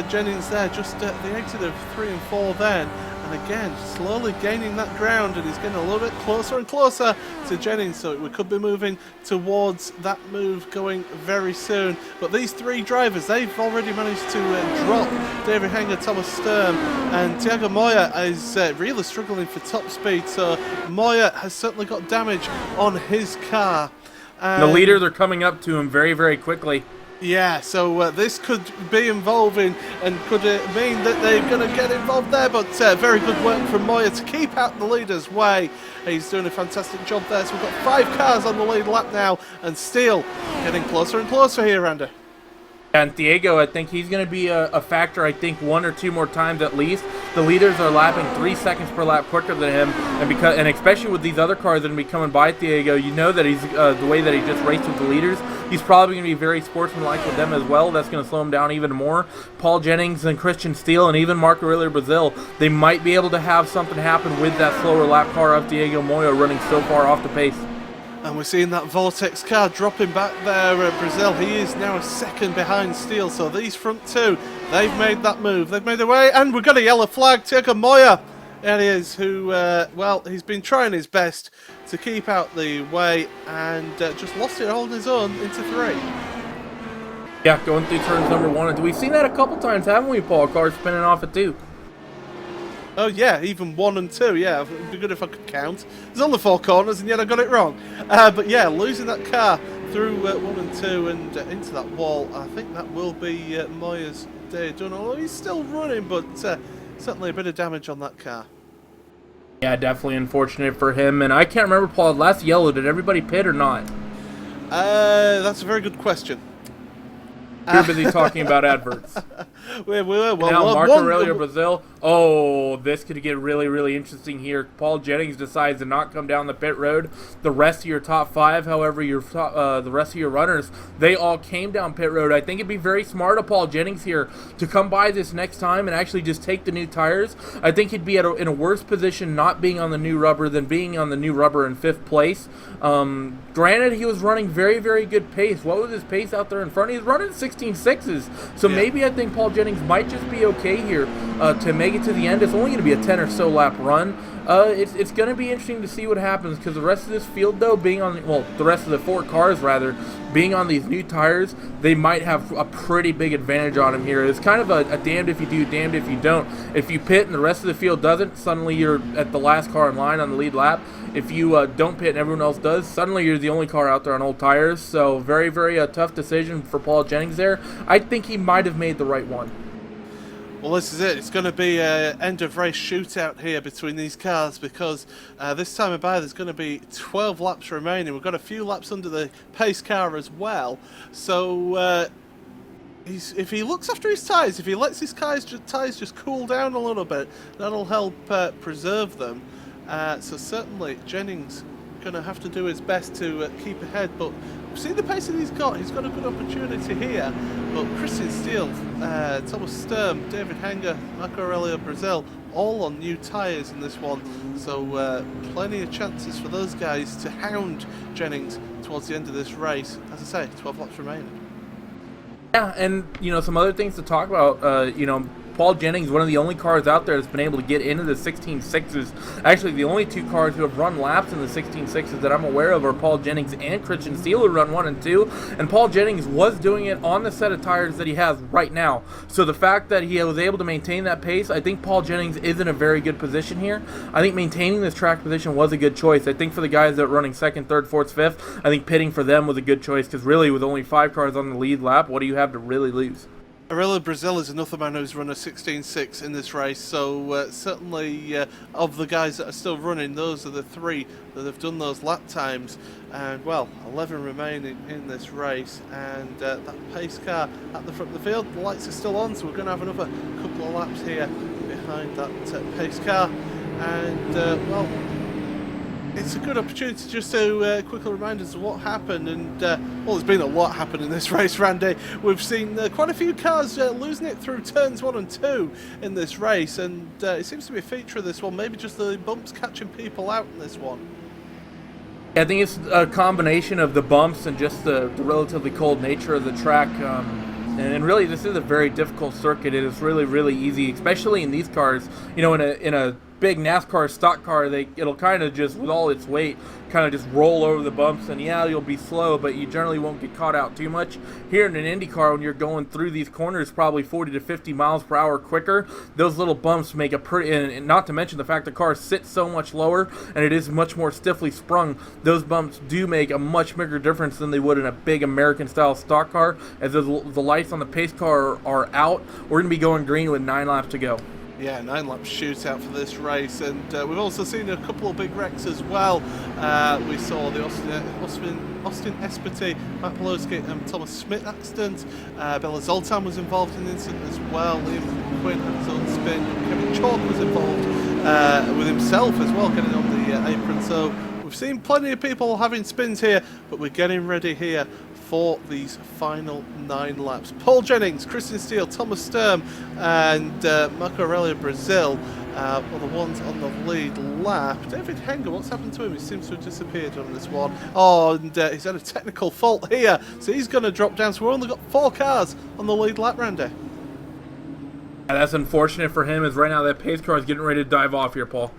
Jennings there, just at the exit of 3 and 4 then. And again, slowly gaining that ground, and he's getting a little bit closer and closer to Jennings, so we could be moving towards that move going very soon. But these 3 drivers, they've already managed to drop David Hanger, Thomas Sturm, and Tiago Moya is really struggling for top speed, so Moya has certainly got damage on his car. The leaders are coming up to him very, very quickly. Yeah, so this could be involving and could mean that they're going to get involved there, but very good work from Moya to keep out the leader's way. He's doing a fantastic job there, so we've got 5 cars on the lead lap now, and Steele getting closer and closer here, Randy. And Diego, I think he's going to be a factor, I think, 1 or 2 more times at least. The leaders are lapping 3 seconds per lap quicker than him, and especially with these other cars that are going to be coming by Diego, you know that he's the way that he just raced with the leaders, he's probably going to be very sportsmanlike with them as well. That's going to slow him down even more. Paul Jennings and Christian Steele and even Marco Aurelio Brazil, they might be able to have something happen with that slower lap car of Diego Moya running so far off the pace. And we're seeing that Vortex car dropping back there at Brazil. He is now a second behind Steele. So these front 2, they've made that move. They've made their way. And we've got a yellow flag. Tiago Moya, there he is, who, well, he's been trying his best to keep out the way and just lost it all on his own into 3. Yeah, going through turns number 1 and 2. We've seen that a couple times, haven't we, Paul? Cars spinning off at 2. Oh yeah, even 1 and 2, yeah, it'd be good if I could count. There's only 4 corners and yet I got it wrong. But yeah, losing that car through 1 and 2 and into that wall, I think that will be Moya's day done. Although he's still running, but certainly a bit of damage on that car. Yeah, definitely unfortunate for him. And I can't remember, Paul, last yellow, did everybody pit or not? That's a very good question. We're busy talking about adverts. Well, now, Marco Aurelio Brazil. Oh, this could get really, really interesting here. Paul Jennings decides to not come down the pit road. The rest of your top 5, however, the rest of your runners, they all came down pit road. I think it'd be very smart of Paul Jennings here to come by this next time and actually just take the new tires. I think he'd be in a worse position not being on the new rubber than being on the new rubber in 5th place. Granted, he was running very, very good pace. What was his pace out there in front? He was running 16.6s. So maybe I think Paul Jennings might just be okay here to make it to the end. It's only going to be a 10 or so lap run. It's going to be interesting to see what happens because the rest of this field, though, being on, well, the rest of the 4 cars, rather, being on these new tires, they might have a pretty big advantage on him here. It's kind of a damned if you do, damned if you don't. If you pit and the rest of the field doesn't, suddenly you're at the last car in line on the lead lap. If you don't pit and everyone else does, suddenly you're the only car out there on old tires. So very, very tough decision for Paul Jennings there. I think he might have made the right one. Well, this is it. It's going to be an end-of-race shootout here between these cars because this time about there's going to be 12 laps remaining. We've got a few laps under the pace car as well. So if he looks after his tyres, if he lets his tyres just cool down a little bit, that'll help preserve them. So certainly Jennings going to have to do his best to keep ahead, but see the pace that he's got a good opportunity here. But Christian Steele, Thomas Sturm, David Hanger, Marco Aurelio Brazil, all on new tyres in this one, so plenty of chances for those guys to hound Jennings towards the end of this race. As I say, 12 laps remaining. Yeah, and, you know, some other things to talk about, you know, Paul Jennings, one of the only cars out there that's been able to get into the 16.6s. Actually, the only two cars who have run laps in the 16.6s that I'm aware of are Paul Jennings and Christian Steele, who run 1 and 2. And Paul Jennings was doing it on the set of tires that he has right now. So the fact that he was able to maintain that pace, I think Paul Jennings is in a very good position here. I think maintaining this track position was a good choice. I think for the guys that are running 2nd, 3rd, 4th, 5th, I think pitting for them was a good choice, because really with only 5 cars on the lead lap, what do you have to really lose? Aurelio Brazil is another man who's run a 16.6 in this race, so certainly of the guys that are still running, those are the 3 that have done those lap times. And well, 11 remaining in this race, and that pace car at the front of the field, the lights are still on, so we're going to have another couple of laps here behind that pace car. And well, it's a good opportunity just to quickly remind us of what happened. And well, there's been a lot happen in this race, Randy. We've seen quite a few cars losing it through turns 1 and 2 in this race, and it seems to be a feature of this one, maybe just the bumps catching people out in this one. I think it's a combination of the bumps and just the relatively cold nature of the track. And really, this is a very difficult circuit. It is really, really easy, especially in these cars. You know, in a big NASCAR stock car, it'll kind of just, with all its weight, kind of just roll over the bumps, and yeah, you'll be slow, but you generally won't get caught out too much. Here in an IndyCar, when you're going through these corners probably 40 to 50 miles per hour quicker, those little bumps make a pretty, and not to mention the fact the car sits so much lower and it is much more stiffly sprung, those bumps do make a much bigger difference than they would in a big American style stock car. As the lights on the pace car are out, we're going to be going green with 9 laps to go. Yeah, 9-lap shootout for this race, and we've also seen a couple of big wrecks as well. We saw the Austin Espity, Matt Pelowski and Thomas Smith accident. Bella Zoltan was involved in the incident as well. Liam Quinn had his own spin. Kevin Chalk was involved with himself as well, getting on the apron. So we've seen plenty of people having spins here, but we're getting ready here for these final 9 laps. Paul Jennings, Christian Steele, Thomas Sturm and Marco Aurelio Brazil are the ones on the lead lap. David Henger, what's happened to him? He seems to have disappeared on this one. Oh, and he's had a technical fault here, so he's going to drop down. So we've only got 4 cars on the lead lap, Randy. And that's unfortunate for him, as right now that pace car is getting ready to dive off here, Paul.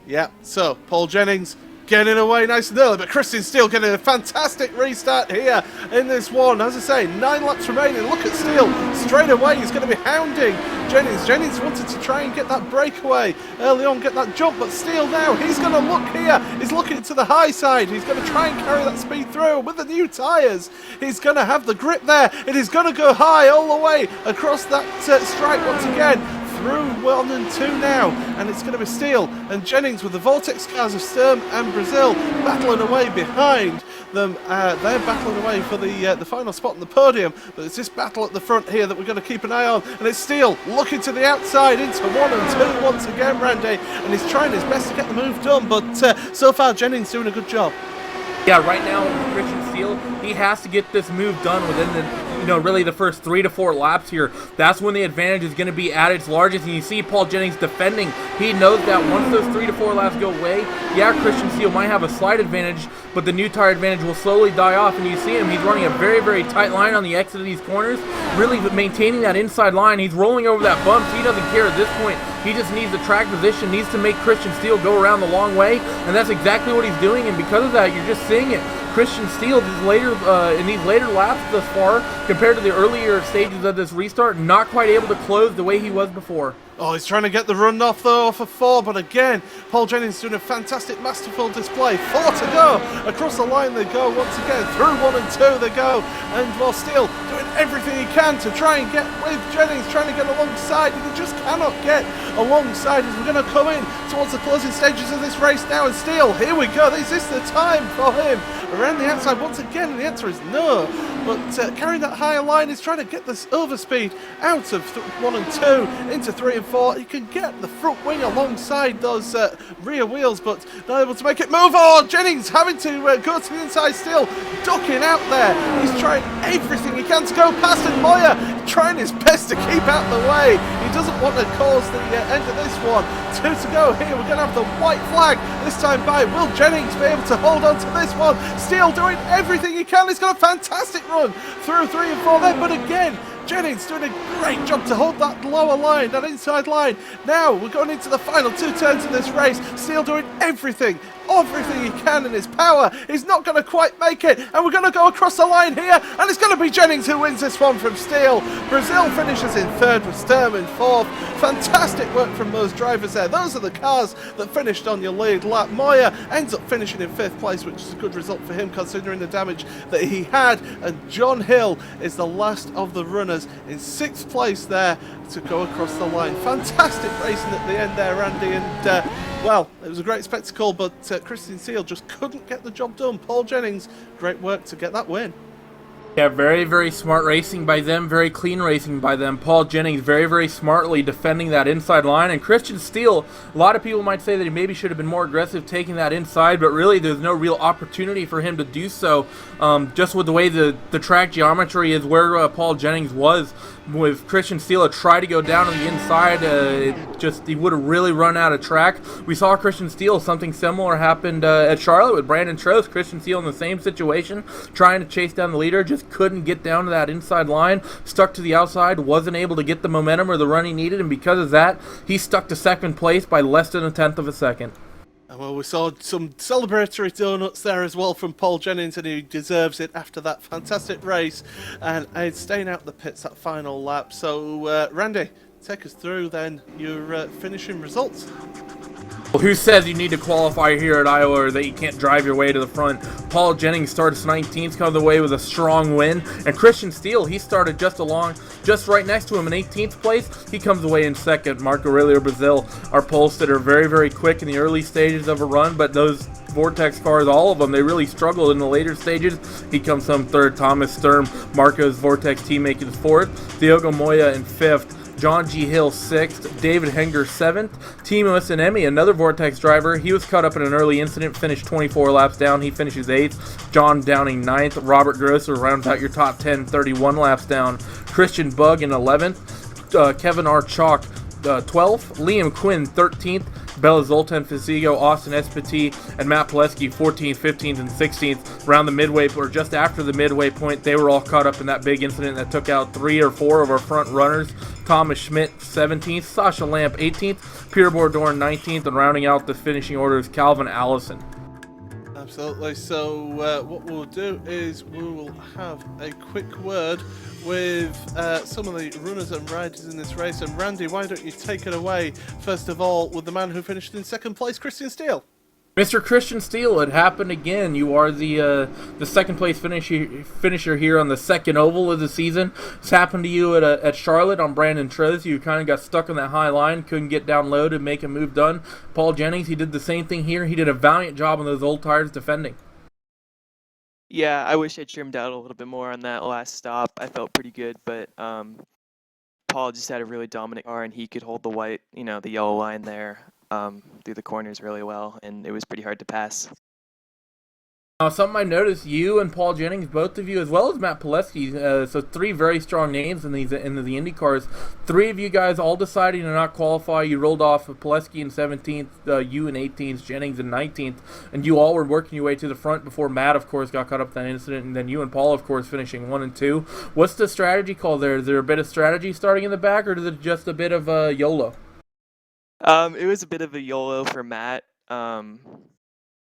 Yeah, so Paul Jennings getting away nice and early, but Christian Steele getting a fantastic restart here in this one. As I say, 9 laps remaining. Look at Steele straight away. He's going to be hounding Jennings. Jennings wanted to try and get that breakaway early on, get that jump, but Steele now, he's going to look here. He's looking to the high side. He's going to try and carry that speed through with the new tyres. He's going to have the grip there. It is going to go high all the way across that stripe once again. Through 1 and 2 now, and it's going to be Steele and Jennings with the Vortex cars of Sturm and Brazil battling away behind them. They're battling away for the final spot on the podium, but it's this battle at the front here that we're going to keep an eye on, and it's Steele looking to the outside into 1 and 2 once again, Randy, and he's trying his best to get the move done, but so far Jennings doing a good job. Yeah, right now Christian Steele, he has to get this move done within the, really the first 3 to 4 laps here. That's when the advantage is going to be at its largest, and you see Paul Jennings defending. He knows that once those 3 to 4 laps go away, yeah, Christian Steele might have a slight advantage, but the new tire advantage will slowly die off, and you see him, he's running a very, very tight line on the exit of these corners, really maintaining that inside line. He's rolling over that bump, so he doesn't care at this point. He just needs the track position, needs to make Christian Steele go around the long way, and that's exactly what he's doing, and because of that, you're just seeing it. Christian Steele in these later laps thus far, compared to the earlier stages of this restart, not quite able to close the way he was before. Oh, he's trying to get the run off though, off of 4, but again, Paul Jennings doing a fantastic masterful display. 4 to go, across the line they go once again, through 1 and 2 they go, and while Steele doing everything he can to try and get with Jennings, trying to get alongside, and he just cannot get alongside as we're going to come in towards the closing stages of this race now, and Steele, here we go, is this the time for him? Around the outside once again, and the answer is no, but carrying that higher line is trying to get this overspeed out of 1 and 2 into 3 and 4. He can get the front wing alongside those rear wheels, but not able to make it move. Oh, Jennings having to go to the inside, Steele ducking out there. He's trying everything he can to go past, and Moyer trying his best to keep out the way. He doesn't want to cause the end of this one. 2 to go here. We're going to have the white flag this time by. Will Jennings be able to hold on to this one? Steele doing everything he can. He's got a fantastic run through 3 and 4 there, but again, Jennings doing a great job to hold that lower line, that inside line. Now we're going into the final 2 turns of this race. Steele doing everything he can in his power. He's not going to quite make it, and we're going to go across the line here, and it's going to be Jennings who wins this one from Steele. Brazil finishes in 3rd with Sturm in 4th. Fantastic work from those drivers there. Those are the cars that finished on your lead lap. Moya ends up finishing in 5th place, which is a good result for him considering the damage that he had, and John Hill is the last of the runners in 6th place there to go across the line. Fantastic racing at the end there, Randy, and well, it was a great spectacle, but Christian Steele just couldn't get the job done. Paul Jennings, great work to get that win. Yeah, very, very smart racing by them, very clean racing by them. Paul Jennings very, very smartly defending that inside line. And Christian Steele, a lot of people might say that he maybe should have been more aggressive taking that inside, but really there's no real opportunity for him to do so. Just with the way the track geometry is where Paul Jennings was, with Christian Steele try to go down on the inside, he would have really run out of track. We saw Christian Steele, something similar happened at Charlotte with Brandon Trost. Christian Steele in the same situation, trying to chase down the leader, just couldn't get down to that inside line, stuck to the outside, wasn't able to get the momentum or the run he needed, and because of that, he stuck to 2nd place by less than 1/10 of a second. Well, we saw some celebratory donuts there as well from Paul Jennings, and he deserves it after that fantastic race. And it's staying out the pits that final lap. So, Randy, take us through then your finishing results. Well, who says you need to qualify here at Iowa or that you can't drive your way to the front? Paul Jennings starts 19th, comes away with a strong win. And Christian Steele, he started just right next to him in 18th place. He comes away in 2nd. Mark Aurelio Brazil, our poles that are very, very quick in the early stages of a run, but those Vortex cars, all of them, they really struggled in the later stages. He comes home 3rd. Thomas Sturm, Marco's Vortex teammate, is 4th. Diogo Moya in 5th. John G. Hill 6th, David Henger 7th, Timo Isanemi, another Vortex driver, he was caught up in an early incident, finished 24 laps down, he finishes 8th, John Downing 9th, Robert Grosser rounds out your top 10, 31 laps down, Christian Bug in 11th, Kevin R. Chalk 12th, Liam Quinn 13th, Bella Zoltan Fisigo, Austin Espiti, and Matt Pileski 14th, 15th, and 16th. Around the midway, or just after the midway point, they were all caught up in that big incident that took out 3 or 4 of our front runners. Thomas Schmidt 17th, Sasha Lamp 18th, Peter Bordorn 19th, and rounding out the finishing order is Calvin Allison. Absolutely. So what we'll do is we will have a quick word with some of the runners and riders in this race. And Randy, why don't you take it away, first of all, with the man who finished in 2nd place, Christian Steele. Mr. Christian Steele, it happened again. You are the 2nd place finisher here on the 2nd oval of the season. It's happened to you at Charlotte on Brandon Trost. You kind of got stuck on that high line, couldn't get down low to make a move done. Paul Jennings, he did the same thing here. He did a valiant job on those old tires defending. Yeah, I wish I trimmed out a little bit more on that last stop. I felt pretty good, but Paul just had a really dominant car, and he could hold the yellow line there through the corners really well, and it was pretty hard to pass. Now, something I noticed, you and Paul Jennings, both of you, as well as Matt Pileski, so 3 very strong names in the Indy cars. 3 of you guys all deciding to not qualify. You rolled off of Pileski in 17th, you in 18th, Jennings in 19th, and you all were working your way to the front before Matt, of course, got caught up in that incident, and then you and Paul, of course, finishing 1 and 2. What's the strategy call there? Is there a bit of strategy starting in the back, or is it just a bit of YOLO? It was a bit of a YOLO for Matt.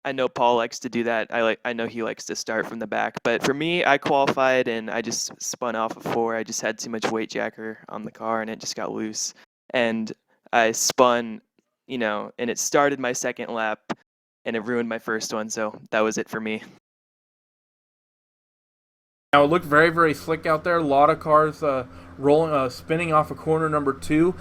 I know Paul likes to do that. I know he likes to start from the back, but for me, I qualified and I just spun off of 4. I just had too much weight jacker on the car and it just got loose. And I spun, and it started my 2nd lap and it ruined my 1st one. So that was it for me. Now, it looked very, very slick out there. A lot of cars spinning off of corner number 2.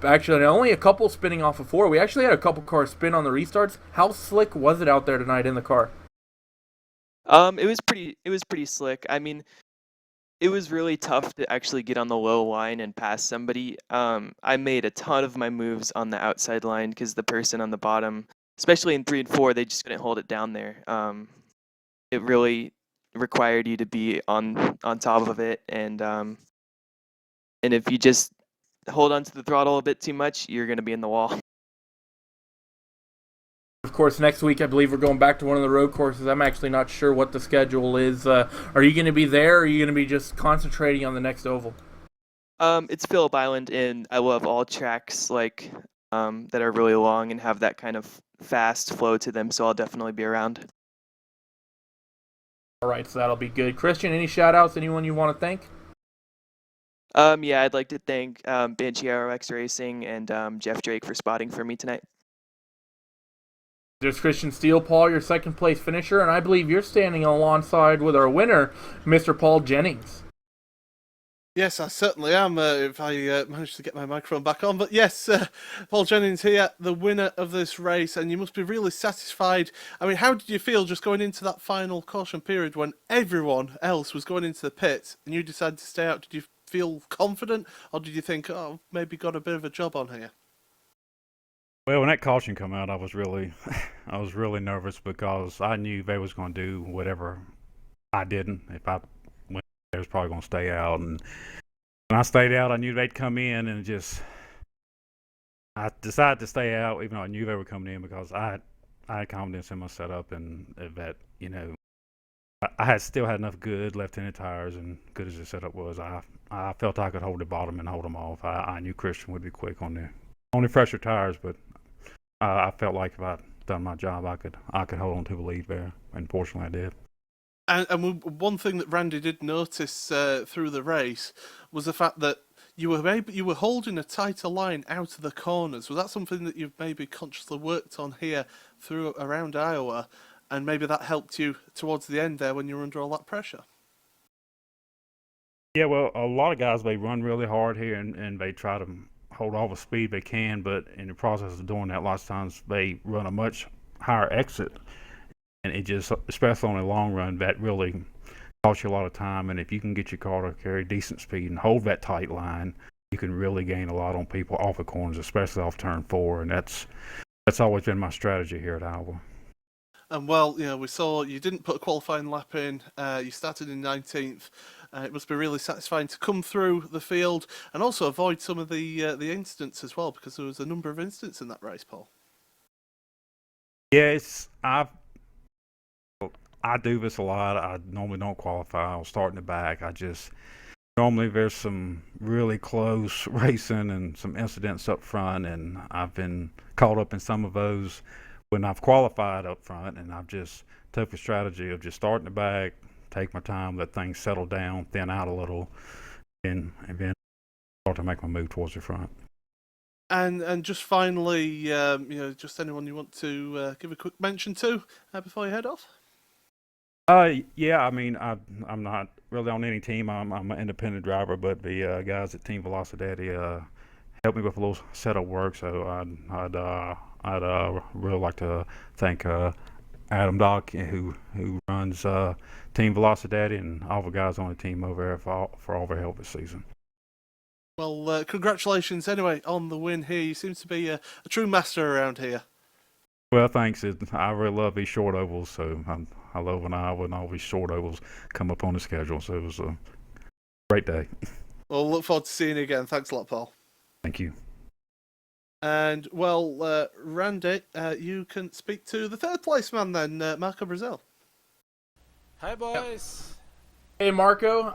Actually, only a couple spinning off of 4. We actually had a couple cars spin on the restarts. How slick was it out there tonight in the car? It was pretty slick. I mean, it was really tough to actually get on the low line and pass somebody. I made a ton of my moves on the outside line because the person on the bottom, especially in 3 and 4, they just couldn't hold it down there. It really required you to be on top of it, and And if you just hold onto the throttle a bit too much, you're going to be in the wall. Of course, next week I believe we're going back to one of the road courses. I'm actually not sure what the schedule is. Are you going to be there, or are you going to be just concentrating on the next oval? It's Phillip Island, and I love all tracks like that are really long and have that kind of fast flow to them, so I'll definitely be around. All right, so that'll be good. Christian, any shout-outs? Anyone you want to thank? Yeah, I'd like to thank Banshee ROX Racing and Jeff Drake for spotting for me tonight. There's Christian Steele, Paul, your second-place finisher, and I believe you're standing alongside with our winner, Mr. Paul Jennings. Yes, I certainly am, if I manage to get my microphone back on. But yes, Paul Jennings here, the winner of this race, and you must be really satisfied. I mean, how did you feel just going into that final caution period when everyone else was going into the pits and you decided to stay out? Did you feel confident, or did you think, oh, maybe got a bit of a job on here? Well, when that caution come out, I was really nervous because I knew they was going to do whatever I didn't. If I went, they was probably going to stay out, and when I stayed out, I knew they'd come in, and I decided to stay out, even though I knew they were coming in, because I had confidence in my setup and that I still had enough good left in the tires, and good as the setup was, I felt I could hold the bottom and hold them off. I knew Christian would be quick on the fresher tires, but I felt like if I'd done my job, I could hold on to the lead there, and fortunately I did. And one thing that Randy did notice through the race was the fact that you were holding a tighter line out of the corners. Was that something that you've maybe consciously worked on here around Iowa, and maybe that helped you towards the end there when you were under all that pressure? Yeah, well, a lot of guys, they run really hard here, and they try to hold all the speed they can, but in the process of doing that, lots of times they run a much higher exit, and it just, especially on a long run, that really costs you a lot of time. And if you can get your car to carry decent speed and hold that tight line, you can really gain a lot on people off the corners, especially off turn 4, and that's always been my strategy here at Iowa. And well, we saw you didn't put a qualifying lap in. You started in 19th. It must be really satisfying to come through the field and also avoid some of the incidents as well, because there was a number of incidents in that race, Paul. Yes, I do this a lot. I normally don't qualify. I'll start in the back. Normally there's some really close racing and some incidents up front, and I've been caught up in some of those when I've qualified up front, and I've just took the strategy of just starting the back, take my time, let things settle down, thin out a little, and then start to make my move towards the front. And just finally, just anyone you want to give a quick mention to before you head off? Yeah, I mean, I'm not really on any team. I'm an independent driver, but the guys at Team Velocidad helped me with a little setup work. So I'd really like to thank Adam Dock, who runs Team Velocidad, and all the guys on the team over there for all their help this season. Well, congratulations anyway on the win here. You seem to be a true master around here. Well, thanks. I really love these short ovals, so I love when Iowa and all these short ovals come up on the schedule. So it was a great day. Well, look forward to seeing you again. Thanks a lot, Paul. Thank you. And, well, Randy, you can speak to the third place man then, Marco Brazil. Hi, boys. Hey, Marco.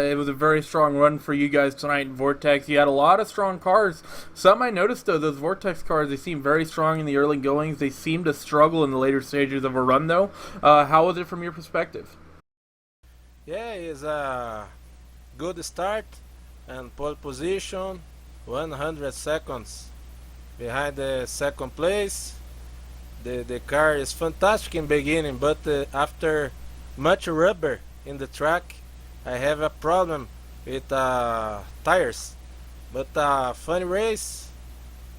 It was a very strong run for you guys tonight in Vortex. You had a lot of strong cars. Some I noticed, though, those Vortex cars, they seem very strong in the early goings. They seem to struggle in the later stages of a run, though. How was it from your perspective? Yeah, it's a good start and pole position, 100 seconds behind the second place. The car is fantastic in beginning, but after much rubber in the track, I have a problem with tires. But funny race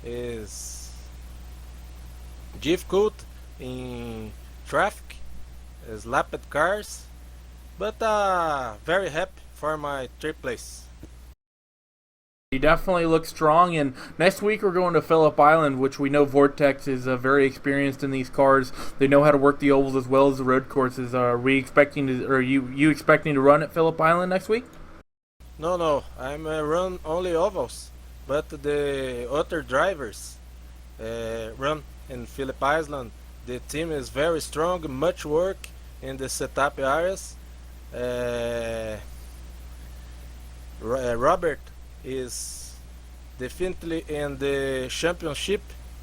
is difficult in traffic, slapped cars, but very happy for my third place. You definitely look strong, and next week we're going to Phillip Island, which we know Vortex is very experienced in these cars. They know how to work the ovals as well as the road courses. Are you expecting to run at Phillip Island next week? No, I'm run only ovals, but the other drivers run in Phillip Island. The team is very strong, much work in the setup areas. Robert is definitely in the championship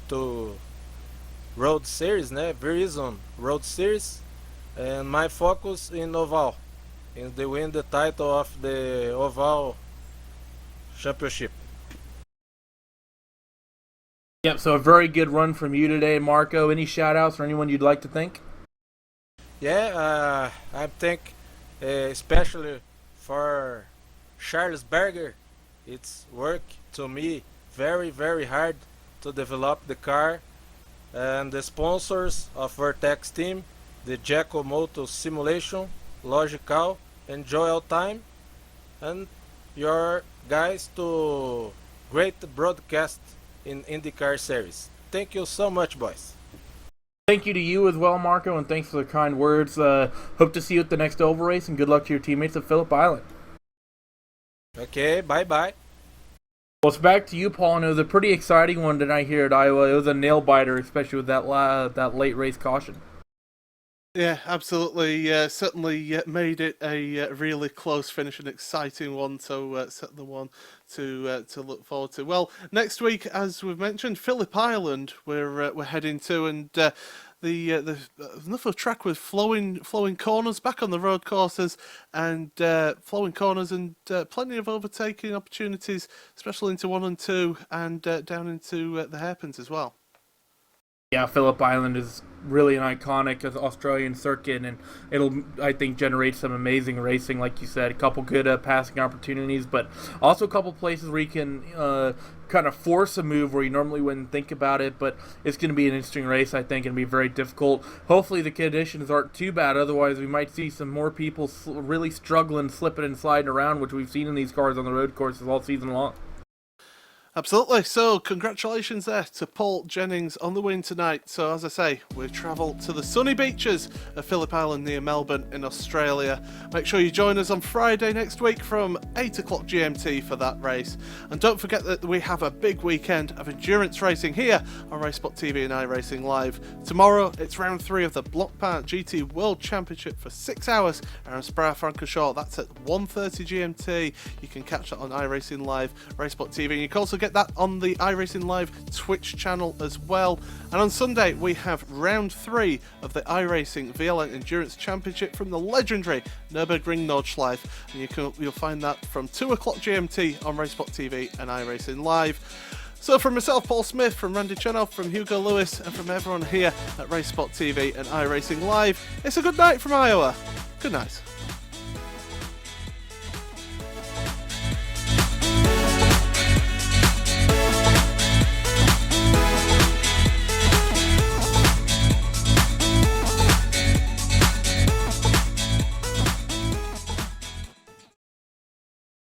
to Road Series, né? Verizon Road Series, and my focus in oval, in the win the title of the oval championship. Yep, so a very good run from you today, Marco. Any shout-outs or anyone you'd like to thank? Yeah, I think especially for Charles Berger, it's work to me very hard to develop the car, and the sponsors of Vertex team, the Jacko Moto Simulation, Logical, Enjoy All Time, and your guys to great broadcast in IndyCar series. Thank you so much, boys. Thank you to you as well, Marco, and thanks for the kind words. Hope to see you at the next oval race, and good luck to your teammates at Phillip Island. Okay, bye-bye. Well, it's back to you, Paul, and it was a pretty exciting one tonight here at Iowa. It was a nail-biter, especially with that late race caution. Yeah, absolutely. Certainly made it a really close finish, an exciting one. So certainly one to look forward to. Well, next week, as we've mentioned, Phillip Island we're heading to, and the another track with flowing corners back on the road courses, and flowing corners and plenty of overtaking opportunities, especially into 1 and 2, and down into the hairpins as well. Yeah, Phillip Island is really an iconic Australian circuit, and it'll, I think, generate some amazing racing, like you said. A couple good passing opportunities, but also a couple places where you can kind of force a move where you normally wouldn't think about it, but it's going to be an interesting race, I think, and be very difficult. Hopefully the conditions aren't too bad, otherwise we might see some more people really struggling, slipping and sliding around, which we've seen in these cars on the road courses all season long. Absolutely. So congratulations there to Paul Jennings on the win tonight. So as I say, we travel to the sunny beaches of Phillip Island near Melbourne in Australia. Make sure you join us on Friday next week from 8 o'clock GMT for that race. And don't forget that we have a big weekend of endurance racing here on RaceSpotTV and iRacingLive. Tomorrow it's round 3 of the Block Part GT World Championship for 6 hours around Spa-Francorchamps. That's at 1:30 GMT. You can catch that on iRacingLive, RaceSpotTV, and you can also get that on the iRacingLive Twitch channel as well. And on Sunday we have round 3 of the iRacing VLN Endurance Championship from the legendary Nürburgring Nordschleife, and you'll find that from 2 o'clock GMT on RaceSpotTV and iRacingLive. So from myself, Paul Smith, from Randy Chernoff, from Hugo Lewis, and from everyone here at RaceSpotTV and iRacingLive, it's a good night from Iowa. Good night.